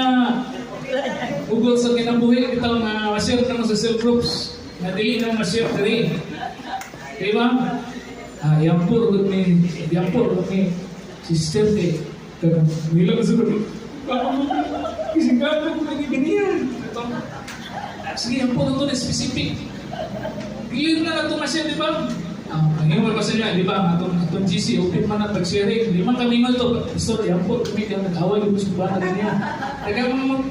ugol sa kinabuhi bitaw na ma-share ka mo sa cell groups na dili na ma-share diri. Diba? Yampur ni sister de kada bilang sa ko. Kasi ka ko lagi ganyan. Sige, yampur ito na specific. Clear na ito ma-share, di ba? Ngayon mo kasi niya, di ba? Itong GC, open man at pag-sharing. Di man kami nga ito. Sorry, yampur, kami kaya nag-away yung gusto ba na ganyan.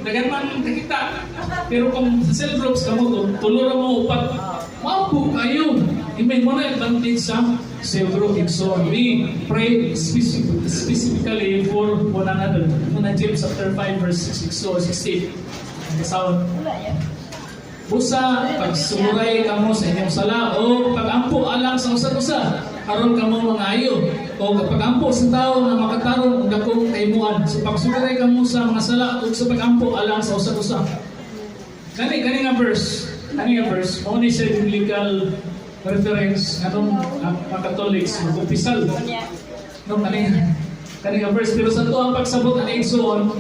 Dagan man nakita. Pero kung sa cell groups ka mo, tulura mo upat. Maupo kayo. Imay mo na advantage sa cell group. So, we pray specifically for one another. Muna James chapter 5 verse 6 so 16. Sound. Busa, pag sumuray ka mo sa inyong sala o pag-ampo alang sa usa-usa, karon ka mo mga ayo. O pag-ampo sa tao na makatarong ang dakong kaimuan. So pag sumuray ka mo sa mga sala o sa pag-ampo alang sa usa-usa. Kani nga verse, mo ni siya biblical reference atong mga Catholics, mag-umpisal. No, kani nga verse. Pero sa ito ang pagsabot na igsoon,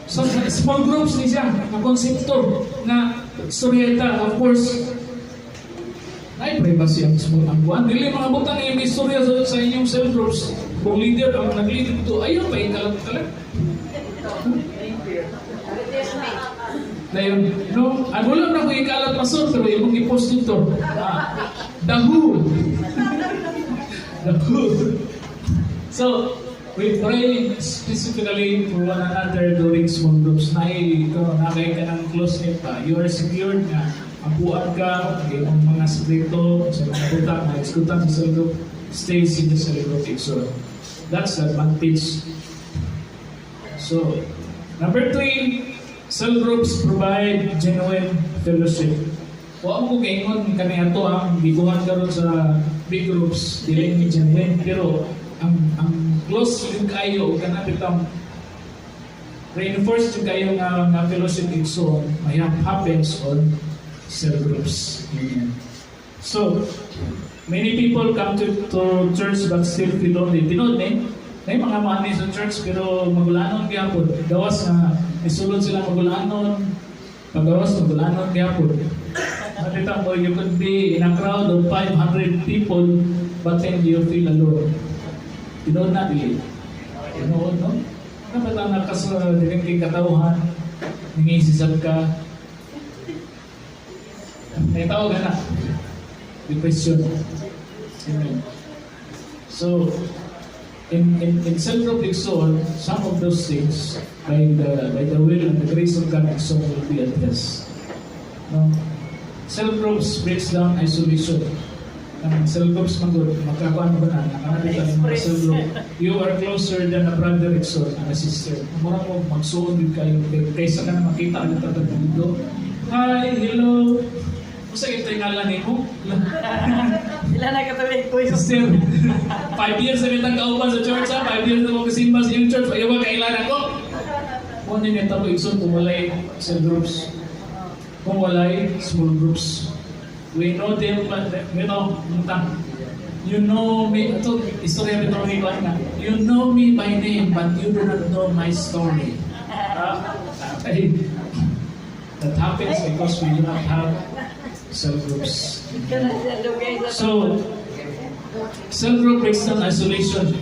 so, small groups ni siya, na konsepto, na istoryeta, of course, ay privacy ang small ang buwan. Dili mga butang yung istorya sa inyong cell groups. Kung leader ang nag-lead ito, ayun pa yung kalat-kalat. Dayon, no? Wala na ko ikalat pastor, pero yung i-post dito. The Who. The Who. So, we pray specifically for one another during small groups. Nakay ka ng close-knit pa. You are secured na mabuan ka, yung mga sekreto, sa mga butak, na ekskutan sa cell group, stays in the cell group. So, that's the advantage. So, number 3, cell groups provide genuine fellowship. Huwag mo kaingon kami ato ang biguhan ka ron sa big groups, dili ni genuine, pero ang close yung kayo, kanapit ang reinforce yung kayo nga fellowship so may happens on cell groups. Amen. So, many people come to church but still feel lonely. Tinod may mga mani sa church pero magulanon gyapon. Gawas na isulod sila magulanon. Pagawas magulanon gyapon. Matita mo, you could be in a crowd of 500 people but then you feel alone. Tinod na dili. Tinod, no? Dapat ang nakasal din kay katawhan, nangisisab ka. May tao ka na. Depression. Amen. So, in cell group exhort, some of those things by the will and the grace of God exhort will be addressed. No? Cell groups breaks down isolation. Ang cell groups magkakaano ba na nakanalitan ng mga cell group, you are closer than a brother exhort and a sister. Mura mo magsuon din kayo kaysa ka na makita ang tatagpundo. Hi, hello. Kung ito yung ngalan mo? Sila na katuloy ko yun. Sister, 5 years na kitang kauban sa church, 5 years na mo kasimba sa yung church, ayaw ba kailan ako? Kung ano yung tabo, ikson, kung walay cell groups, kung walay small groups. We know them, but you know me, ito, istorya nito ng iwan nga, you know me by name, but you do not know my story. That happens because we do not have cell groups. So, cell group breaks down isolation.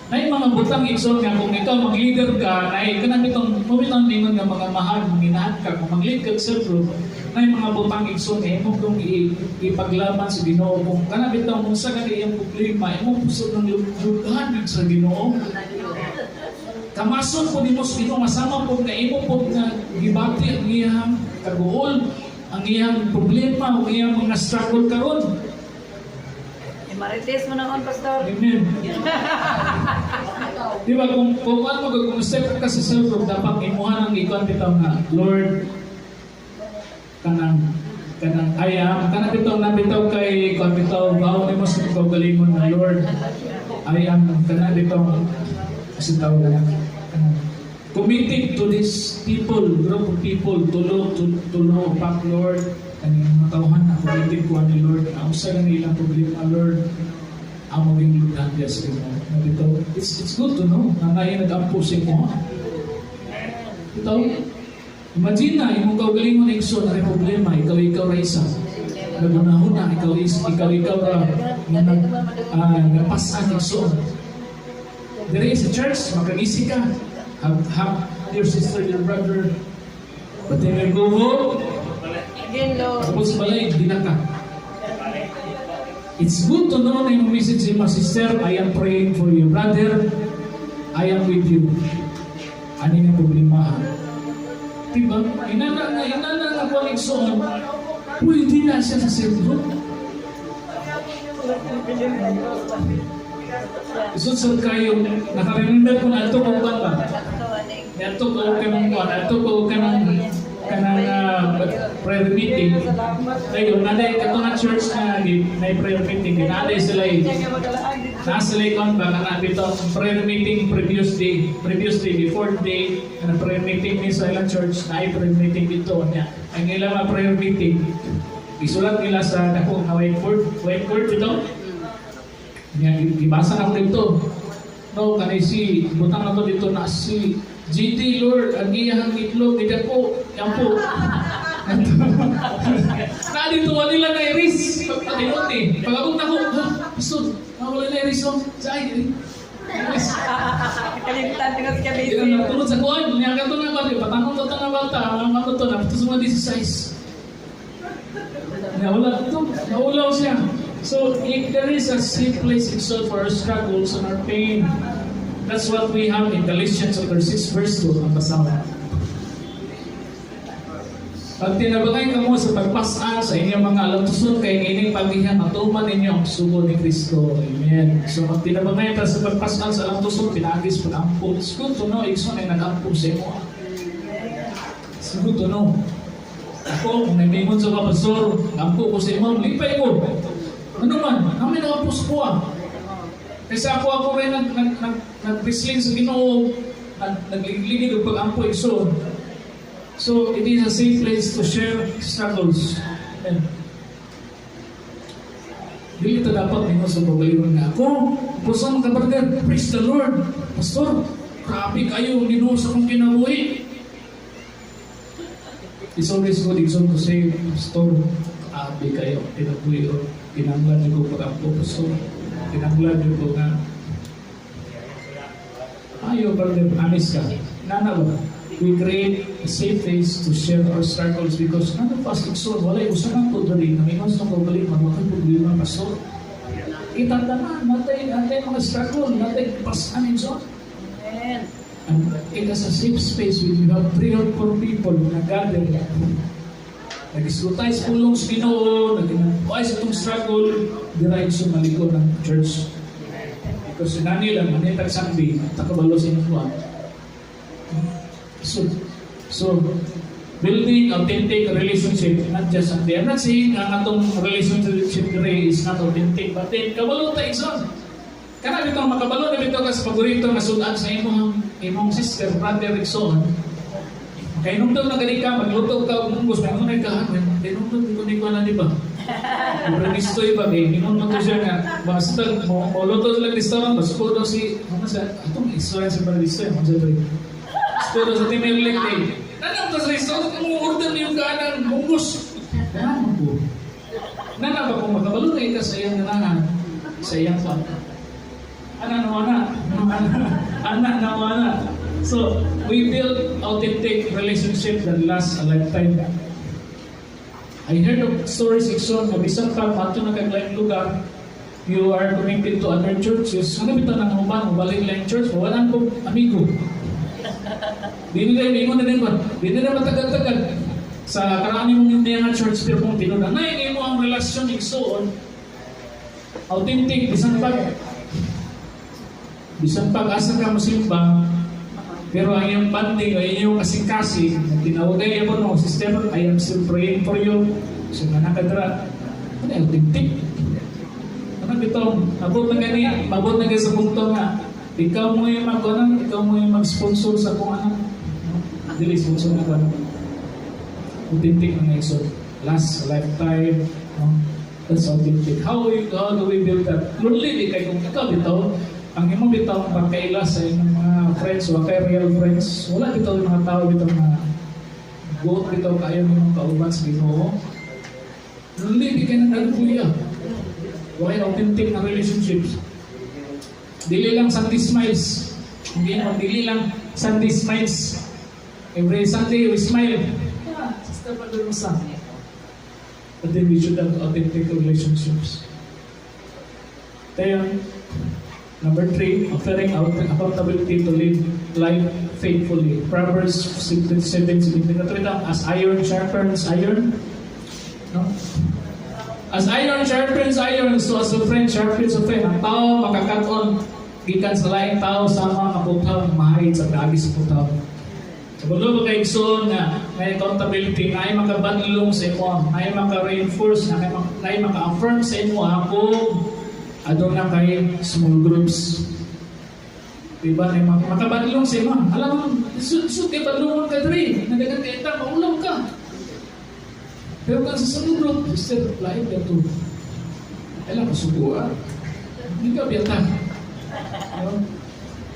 Na yung mga butang igsoon nga, kung ikaw mag-leader ka, na kanang itong pumitang lingon nga mga mahal, manginahan ka, kung mag-lead ka sa cell group, na yung mga butang igsoon, mo kung ipaglaban sa Ginoo, kung kanang itong kung sa kaniyang problema, mo pusod ng lugahan sa Ginoo. Kamason po ni mo sa Ginoo, masama po na imo po na gibati ang iyang kaguol, ang iyang problema, ang iyang mga struggle karon. Marites mo naman, Pastor. Amen. Di ba, kung ano kung step ka sa cell group, dapat imuhan ang ikuan bitaw nga, Lord, kanang ayam, kanang bitaw na bitaw kay kuan bitaw, baon mo sa paggalingon na Lord, ayam, kanang bitaw, kasi tawag na committed to these people, group of people, tulo, back, Lord, kaning mga tauhan na committed ko ni Lord, ang usa lang ilang problema, Lord, amo ring lugandias rin mo. Dito, it's good to know na ngayon nag-ampo sa mo. Ito, imagine na, imong kaugaling mo na ikso na rin problema, ikaw ra isa. Nagunahon na, ikaw ra, napasan ikso. Dire sa church, makangisi ka, have your sister, your brother, but then you go home, Again, Lord. tapos balay, di na ka. It's good to know na yung message mo, sister, I am praying for you. Brother, I am with you. Ano yung problema? Diba? Inana na konekson. Pwede na siya sa sentro. Isusod kayo, nakaremember ko na ito kung ba? Ito ko kanang prayer meeting. Tayo, naday kato na church na prayer meeting. Naday sila nasa likon ba na dito prayer meeting previous day before day na prayer meeting ni sa ilang church na prayer meeting dito niya. Ang ilang prayer meeting isulat nila sa dako na whiteboard dito. Niya ibasa na ko dito. No, kanay si butang na to dito na si GD Lord, ang iyahang itlog, hindi po, yan po. Nadituwa nila na iris. Pagpatinot eh. Pag-abot na ko, pasod, nawala na iris o. Saan? Kalimutan, tinot ka Hindi busy. na natulog sa kuwan. Niya ka ito na ba? Patangkong ito na bata. Ang mga ito na. Ito sa mga 16. Nawala siya. So, if there is a safe place in store for our struggles and our pain, that's what we have in Galatians chapter 6 verse 2 ang kasama. Pag tinabangay ka mo sa pagpasaan sa inyong mga alatuson kay ining pagdihan matuman ninyo ang sugo ni Kristo. Amen. So pag tinabangay ka sa pagpasaan sa alatuson, pinagis pag-ampo. It's good to know, ikson ay nag-ampo sa imo. It's good to know. Ako, kung naimingon sa kapastor, ampo ko sa imo, lipay ko. Ano man, kami nakapos ko Kaysa ako rin nag-wrestling sa Ginoo, nagligligid o pag-ampo ikso. So, it is a safe place to share struggles. Amen. Dili ito dapat ninyo sa babaliwan na ako. Puso mga brother, praise the Lord. Pastor, grabe kayo, Ginoo sa kong kinabuhi. It's always good example to say, Pastor, grabe kayo, kinabuhi o kinanglan niyo ko pag-ampo, Pastor. Tinanglan nyo ko na ayaw brother, honest ka. Nana ba? We create a safe place to share our struggles because none of us iksor, wala yung usahan po dali na may mas nang babalik magmakapuglima pastor. Itandaman, natay mga struggle, natay pasanin so. And it is a safe space where you have 3 or 4 people na gather. Nag-isutay sa pulong sa Ginoo, nag-inapay sa itong struggle, dirahin sa maliko ng church. Because nani lang, manitag Sunday, takabalo sa inyong So, building authentic relationship, not just Sunday. I'm not saying ang atong relationship is not authentic, but then kabalo tayo isa. Kana bitaw makabalo na bitaw ka sa paborito na sudan sa imong sister, brother, Rickson. Kaya nung daw na gani ka, magluto ka, umungos, may munay ka, kaya nung daw, hindi ko na, di ba? Ibranisto iba, kaya hinun mo to siya nga, basta, muluto sila restaurant, basta ko daw si, ano sa, itong restaurant sa Ibranisto, ano sa ito, basta ko daw sa Timelec, nanang to sa restaurant, kung order niyo ka ng umungos, nanang po. Nanang ba kung makabalo ka sa iyang nanangan, sa iyang pa. Anak na. So, we build authentic relationship that lasts a lifetime. I heard of stories ikson na bisan pa mato na kag lain lugar, you are connected to other churches. Ano bitaw nang human, balik lain church, wala ko amigo. Dili na matagal-tagal sa karami mong yung church pero kung tinudan na mo ang relasyon ikson authentic bisan pag asa ka musimba. Pero ang iyong banding o iyong kasing-kasing, tinawagay mo no, sister, I am still praying for you. So, nakadra, ano yung tig-tig? Ano bitong, mabot na gani sa punto nga, ikaw mo yung mag-sponsor sa kung ano. Dili, sponsor na ba? Authentic na iso. Last lifetime, no? That's authentic. How do we build that? Lonely, di kay kung ikaw bitaw, ang imong bitaw pagkaila sa inyong mga friends o kay real friends, wala bitaw yung mga tao bitaw na buot bitaw kayo ng kauban sa Ginoo. Lonely, di kayo nagkuya. Wala yung authentic na relationships. Dili lang Sunday smiles. Hindi mo, dili lang Sunday smiles. Every Sunday we smile. Yeah, sister pa doon sa. But then we should have authentic relationships. Then, number 3, offering accountability to live life faithfully. Proverbs 7:17. As iron sharpens iron, no? As iron sharpens iron, so as a friend sharpens a friend. Ang tao makakaton gikan sa laing tao sama kaputaw mahayag sa dagi sa putaw. Kabalo ba kay Igsoon na may accountability, na ay makabanlong sa imo, na ay maka-reinforce, na ay maka-affirm sa imo ako, adon na kay small groups. Diba? Na makabanlong sa imo. Alam mo, so kay banlungon ka diri, nadagan kay ita, maulaw ka. Pero kung sa small group, sister, lain ka to. Alam ko subuan. Hindi ka biyata.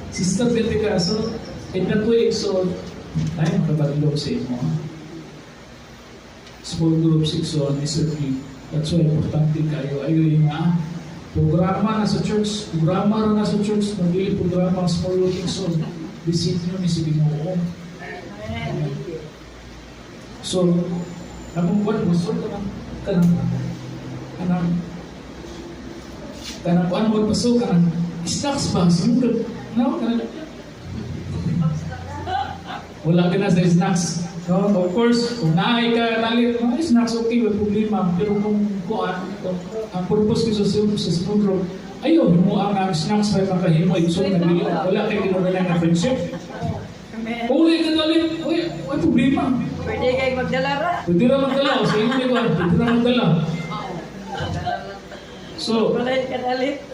Sister, biyata ka. So, in that way, so, tayo makabalog sa imo. Small groups, so necessarily. That's why importante kayo. Ayo yung programa na sa church. Programa na sa church. Nagili programa ang small groups. So, visit nyo ni si Ginoo. So, namungkuan mo. So, kanang kuan mo paso, kanang snacks ba? Sumugod. No? Wala ka na sa snacks. No? Of course, kung naay ka nalit, mga snacks okay, may problema. Pero kung ang purpose ko sa small group, ayaw, mo ang snacks may makahimo, so wala kayo ginagalang na friendship. Uli ka nalit, may problema. Pwede kayo magdala ra. Pwede na magdala, sa inyo nito, pwede na magdala. So, Wala ka dalit.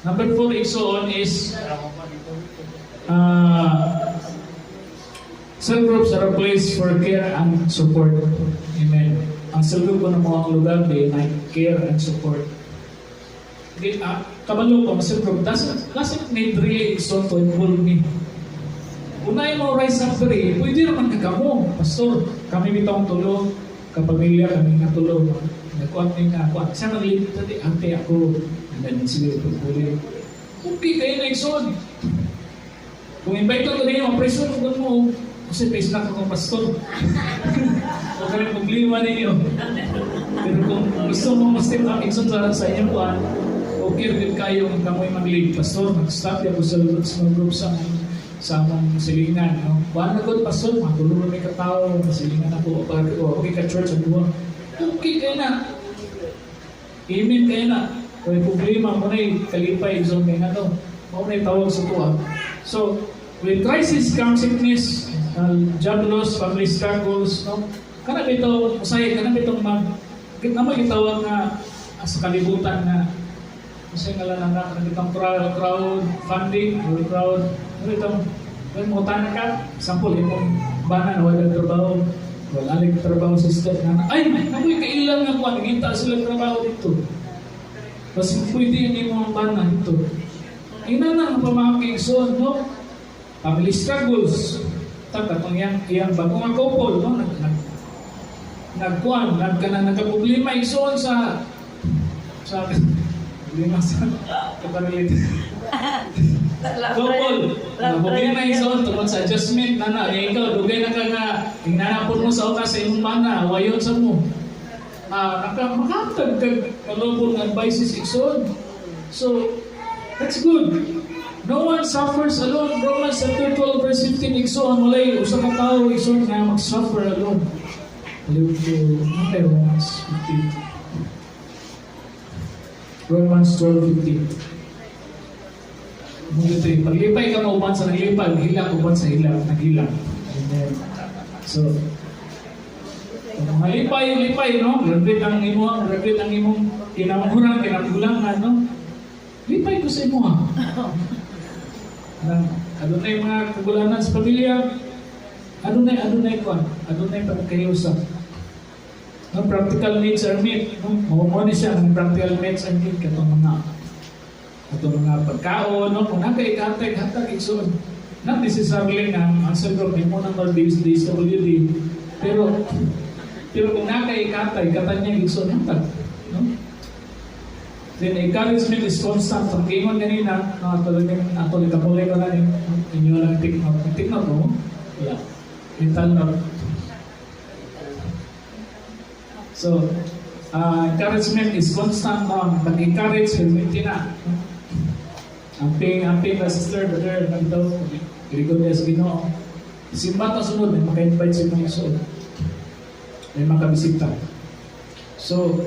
number 4 Igsoon is cell groups are a place for care and support. Amen. Ang cell group ko na mga lugar din ay care and support. Kabalo ko, cell group doesn't need really Igsoon to involve me. Unay mo rise up rin, pwede naman ka mo. Pastor, kami bitong tulong, kapamilya kami nga tulong. Nagkuhan din nga ako. Sa naglilip tadi, ante ako. Nandanin sila yung pagpuli. Okay, kayo na Igsoon. Kung invite ko rin yung pressure mo, kasi face na akong pastor. Huwag kami problema ninyo. Pero kung gusto mo ma-step up Igsoon sa inyong kuhan, okay rin kayo ang kamoy mag-lead. Pastor, mag-stop ako sa small group sa among silingan. Buwan na good, pastor, matulungan may katao, silingan ako, okay ka church, ano okay kayo na. Amen kayo na. Kung may problema mo na kalipay, Igsoon kayo na to. Mo na tawag sa tuwa. So, when crisis comes, sickness, job loss, family struggles, no? Kana bitaw, usay, kana bitaw naman itawag nga sa kalibutan na kasi nga lang na itong crowd funding or crowd, ano itong mo tanan ka, sample, itong banan, wala trabaho, wala aling trabaho sa state na, ay, namoy kailang nga kuha, nagita sila trabaho dito. Kasi pwede hindi mo ang banan dito. Ina na ang pamahang Igsoon, no? Family struggles. Tapos iyang bagong couple, no? Nagkuhan, nagka-problema Igsoon sa problema sa kapanilit. Couple, problema Igsoon tungkol sa adjustment, nana, ikaw, dugay na ka nga, hinanapon mo sa oras sa imong mana, wayon sa mo. Makatag kalubong advices Igsoon. So, that's good. No one suffers alone. Romans chapter 12 verse 15 Igsoon walay usa ka tawo Igsoon nga mag-suffer alone. Romans 15. Romans 12:15. Muli paglipay ka mauban sa naglipay, hila uban sa hila, naghila. Amen. So, malipay, no? Graduate ang imong kinamahurang, kinamgulangan, no? Lipay ko sa imo, ha? Adunay mga kagulanan sa pamilya, adunay pagkayusa. No, practical needs are met. No? Mawamoni siya ng practical needs are met katong mga pagkaon, no? Kung nakaikatag, hatag, ikson. Not necessarily ang answer group, may muna ng DSWD. Pero kung nakaikatag, katanya, ikson, hatag. No? Then encouragement is constant. Ang ingon ganina, ato ikapuloy ko na inyo lang take note mo. Yeah. Mental note. So, encouragement is constant on. Pag-encourage, perminti na. Amping na sister, brother, nagdaw, irigod niya sa Ginoo. Simba ta sunod, may maka-invite sa mga iso. May makabisita. So,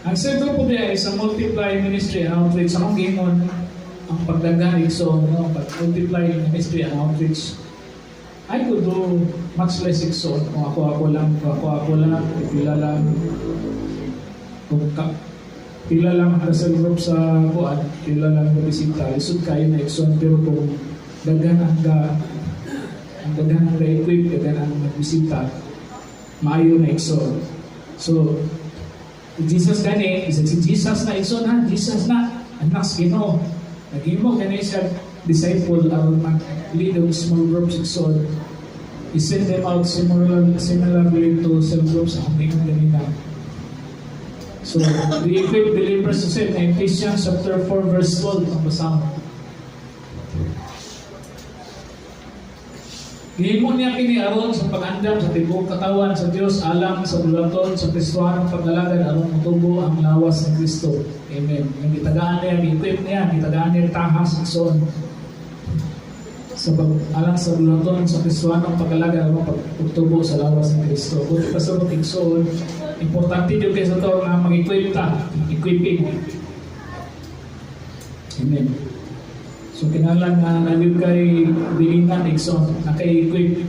ang sentro po niya ay sa multiply ministry and outreach. Ang gingon, ang pagdagan, so, no, pag-multiply ministry and outreach. I could do much less ikson kung ako lang, pila lang, pila lang ang sa group sa kuan, pila lang ang bisita, isod kayo na ikson, pero kung dagan ang equip, dagan ang bisita, maayo na ikson. So, Jesus gani, si Jesus na ikson ha, Jesus na, anak sa Ginoo. Naghimo gani siya disciple aron mag-lead of small groups ikson. He sent them out similarly to cell groups ang tingin ganina. So, we equip believers to say in Ephesians chapter 4 verse 12 ang basang. Gihimo niya kini aron sa pag-andam sa tibok katawan sa Dios alang sa bulaton sa Kristohanong pagdalagad aron motubo ang lawas ni Kristo. Amen. Yung gitagaan niya, gi-equip niya, gitagaan niya tahas ikson. Sa alang sa bulaton sa Kristohanong pagdalagad aron pagtubo sa lawas ni Kristo. Kung pasabot ikson, importante yung kayo sa ito na mag-equip ta, equipping. Amen. So, kinalang na nalib kay bilingan, ikson, naka-equip,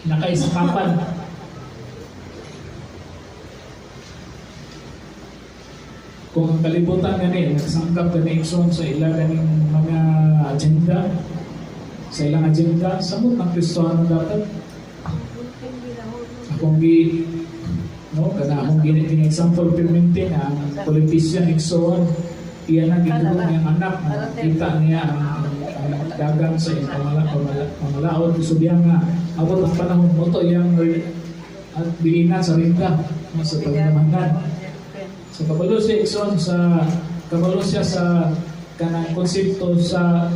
naka-isakapan. Kung ang kalibutan gani, nagsangkap gani ikson sa ilang ganing mga agenda, sa ilang agenda, samot ng Kristohano dapat. Akong no, kana akong giniting example perminti na ang politician ikson, iyan ang gitugon niyang anak, kita niya ang dagang sa pamalaot, subiyang nga, abot ang panahon mo to, iyang at bilinan sa rinda, sa pagdamanan. So, kabalo siya ikson kabalo siya sa kanang konsepto sa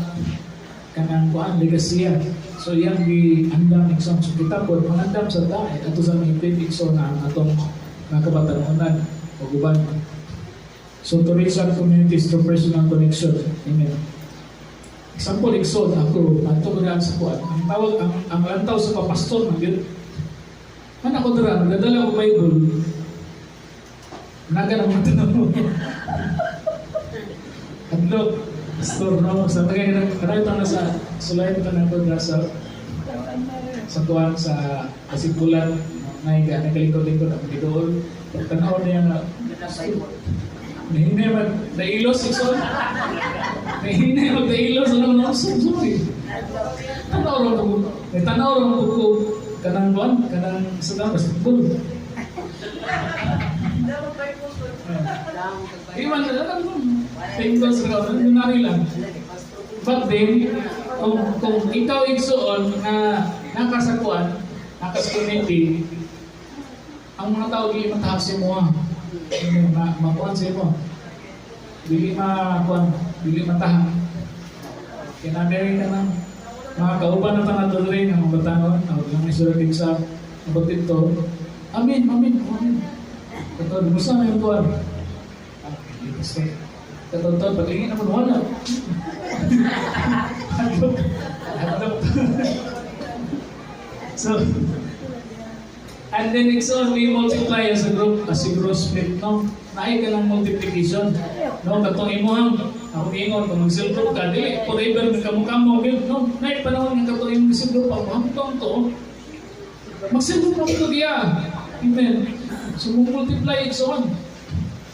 kanang kuan legasiya. So, iyang giandam ikson. So, kita po, mangandam sa tayo, ato sa mga ikson na ang atong mga kabatanunan o guban. So, to reach our communities through personal connection. Amen. Example, ikson, ako, ato ko daan sa kuan. Ang tawag, ang lantaw sa papastor, nagyan. Man ako dara, nagdadala ko Bible. Naga ng mga tanong mo. Adlo, pastor, no? Sa bagay na, karami ito na sa sulay ito na ito sa kuan, sa kasimpulan, nagkalikod-likod ang bidoon. Pagtanaw niya nga, nahinay mag-dailos, ikson. Nahinay mag-dailos, ano, sorry. Tanaw rin ko, kanang buwan, kanang sadang basketball. Iwan na lang mo. Tingkol sa kao, nangyari lang. But then, kung ikaw iksoon na nakasakuan, nakasakuniti, ang mga tao dili matahasin mo makuan sa mo. Dili matahan. Kinameri ka ng mga kauban na tangadol rin ang mga batanon, ang lang isulat sa abatit to. Amen. Katod, gusto na yung tuwan. Katod, paglingin naman wala. So, and then it's all we multiply as a group, as a gross split, no? Naay ka lang multiplication. No, katong imuhang, ako ingon, kung mag-silgroup ka, dili, forever na kamukamo, no? Naay panahon ng katong imong silgroup, ako hangtong to, mag-silgroup mo ito diya. Amen. So, multiply it so on.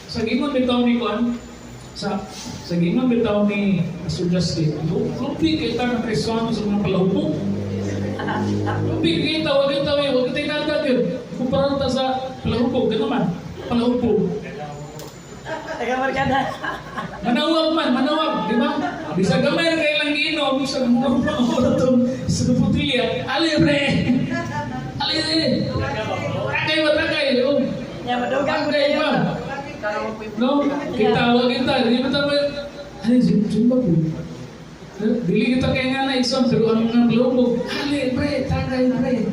Sa gingon bitaw ni Kuan, sa gingon bitaw ni Pastor Justin, lupi kita ng Kristohano sa mga palahubog. Lupi kita, huwag kita, huwag kita inagad yun. Kung parang ta sa palahubog, gano'n man. Palahubog. Taga-markada. Manawag, di ba? Bisa gamay na kayo lang giinom, bisa mura itong sa putilya. Ali, pre! Ali, takay ba, takay? Oh. Ya, madugang ko na Takay yun. ba? No? Kita, di ba tayo? Ali, simba po. Dili kita kaya nga na isang, pero ang mga palahubog. Ali, pre, takay, pre.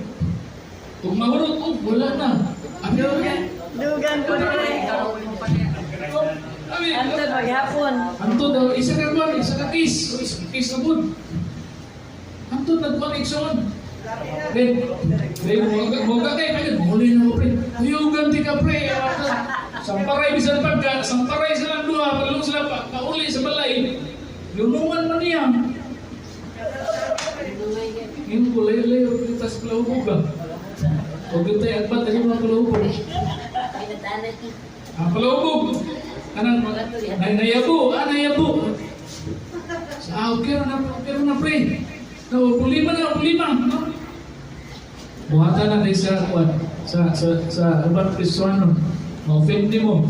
Kung mahurot, oh, wala na. Dugan ko na yun. Anton, maghapon. Anton daw, isa ka buwan, isa ka kiss na buwan. Anton, nag-connection. Then, moga kayo, pwede, muli na mo, pre. Huyugan di ka, pre. Samparay, bisan pagka, samparay silang duha, palong sila pauli sa balay. Lunuman man niya. Yung kulay-lay, kita sa palahubog ba? Huwag yung tayo agbat, tayo mga palahubog. Palahubog. Kanang nayabo. Sa kero na pre. No, pulima. No? Buhatan na tayo sa kuwan. Sa abang Kristuano. Ma-offend mo.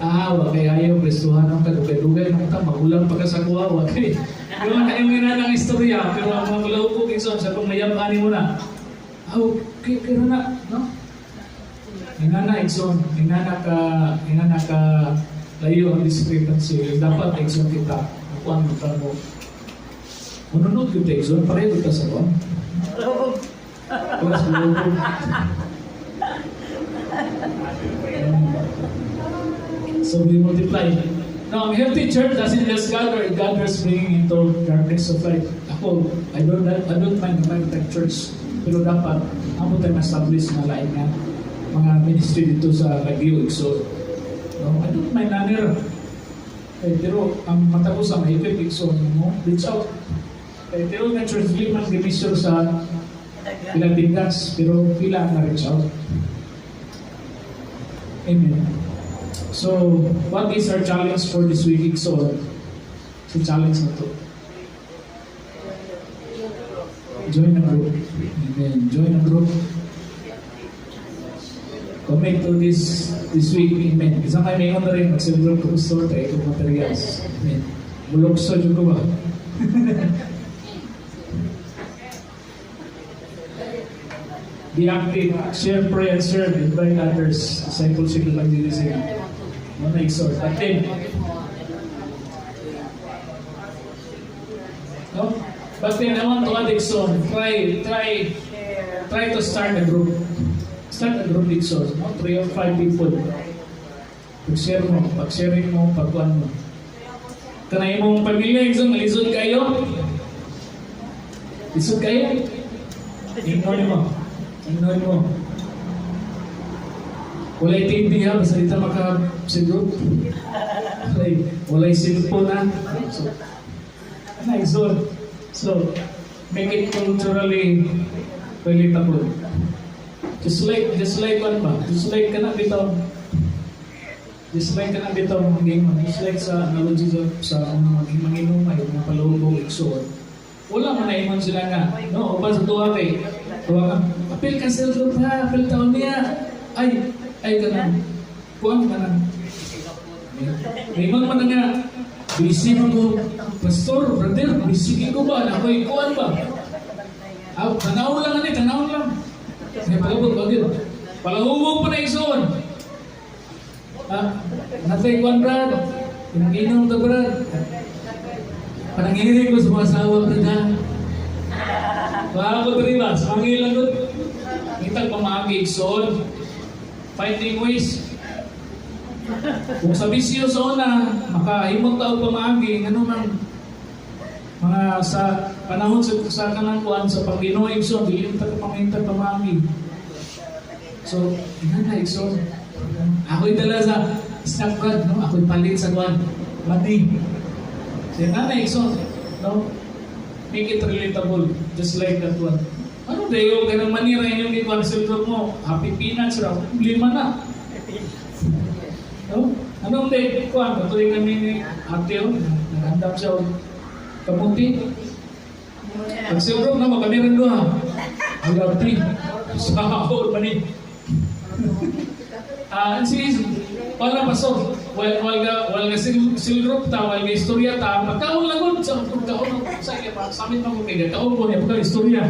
Wag kay ayaw Kristuano ka. Dugay na kita. Magulang pa ka sa kuwa. Wag kay. Yung nga ng istorya. Pero ang mga kalahubog inson sa pangmayabani mo na. Kero na. No? Ingana Exxon. Ingana ka layo ang discrepancy. Dapat Exxon kita. Kuan mo ka mo. Manunod kita Exxon. Pareho kita sa kuan. Plus lubog. So we multiply. Now, a healthy church doesn't just gather, it gathers bringing into darkness of life. Ako, I don't mind na may church. Pero dapat, ako tayo ma-establish na lain nga mga ministry dito sa Lagyo, Exxon. No, I don't mind nanir. Pero ang mata ko sa may effect Exxon, no? Reach out. Pero nga church, hindi man gimisyon sa Pilipinas, pero pila na reach out. Amen. So, what is our challenge for this week, Exxon? So, challenge na to. Join the group. Amen. Join the group. Commit to this week, amen. Isang kayo may na rin, mag-celebrate ko store tayo itong materials. Amen. Bulog sa dyan ko ba? Be active, share, pray, and serve, invite others, discipleship lang din siya. Muna exhort. At then, no? But then I want to add Exxon, try to start a group. Start a group Exxon, no? 3 or 5 people. Pag-sharing mo, pag-kuhan mo. Kanay mong pamilya, Exxon, malisod kayo? Lisod kayo? Ignore mo. Walay TV ha, basta dito makasigod. Walay cellphone ha. So, make it culturally relatable. Just like one ba? Just like ka na bitaw game. Just like sa analogy sa maging manginumay, mga palubog, Exxon. Wala man na iman sila nga. No, upan sa tuwa kay. Tuwa ka. Apil ka sa group ha. Apil taon niya. Ay ka na. Kuwan ka na. Iman man na nga. Busy mo ko. Pastor, brother, busy ko ba? Ako'y kuwan ba? Tanaw lang. May palabot ba din? Palahubog pa na Exxon. Natay kuwan, brad. Pinag-inom ta, brad. Panangirig ko sa mga asawa, brad, ha? Ako tribas, mangilang ko. Ngitag pamagi, Exxon. Finding ways. Kung sa bisyo sa una, makahimot tao pamagi, ano man, mga sa panahon sa kanang kuan sa Panginoon, Exxon, dilintag pamintag pamagi. So, ina na, Exxon. Ako'y dala sa staff card, no? Ako'y palit sa kuan. Mati. So, ina na, Exxon. No? Make it relatable, just like that one. Ano dayo, ganang manira yung ikuan sa loob mo. Happy peanuts raw. 5 na. No? Anong day, ikuan? Patuloy kami ni Ate, nag-andam siya. Kamuti. Pag siguro na, makamiran doon ha. Agad, sa ako, manin. And si wala pasok. Wala silgrup ta, wala istorya ta. Pagkaon lang sa pagkaon sa amin pa mo kaya kaon ko niya pagka istorya.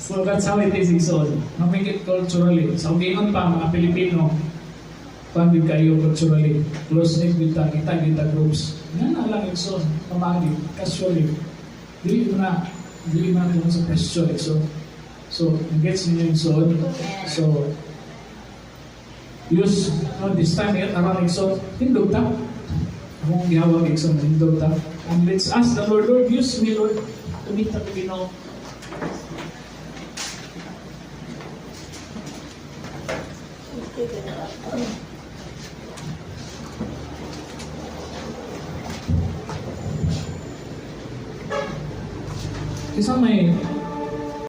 So that's how it is Igsoon. Make it culturally. Sa ugingon pa mga Pilipino, pamig kayo culturally. Close-knit kita groups. Yan na lang Igsoon. Pamagi, casually. Dili mo na ito sa question Igsoon. So, gets niyo Igsoon. So, use this time around Igsoon. Tindog ta. Akong gihawag Igsoon. Tindog ta. And let's ask the Lord, use me Lord, to meet the Pilipino. Isa may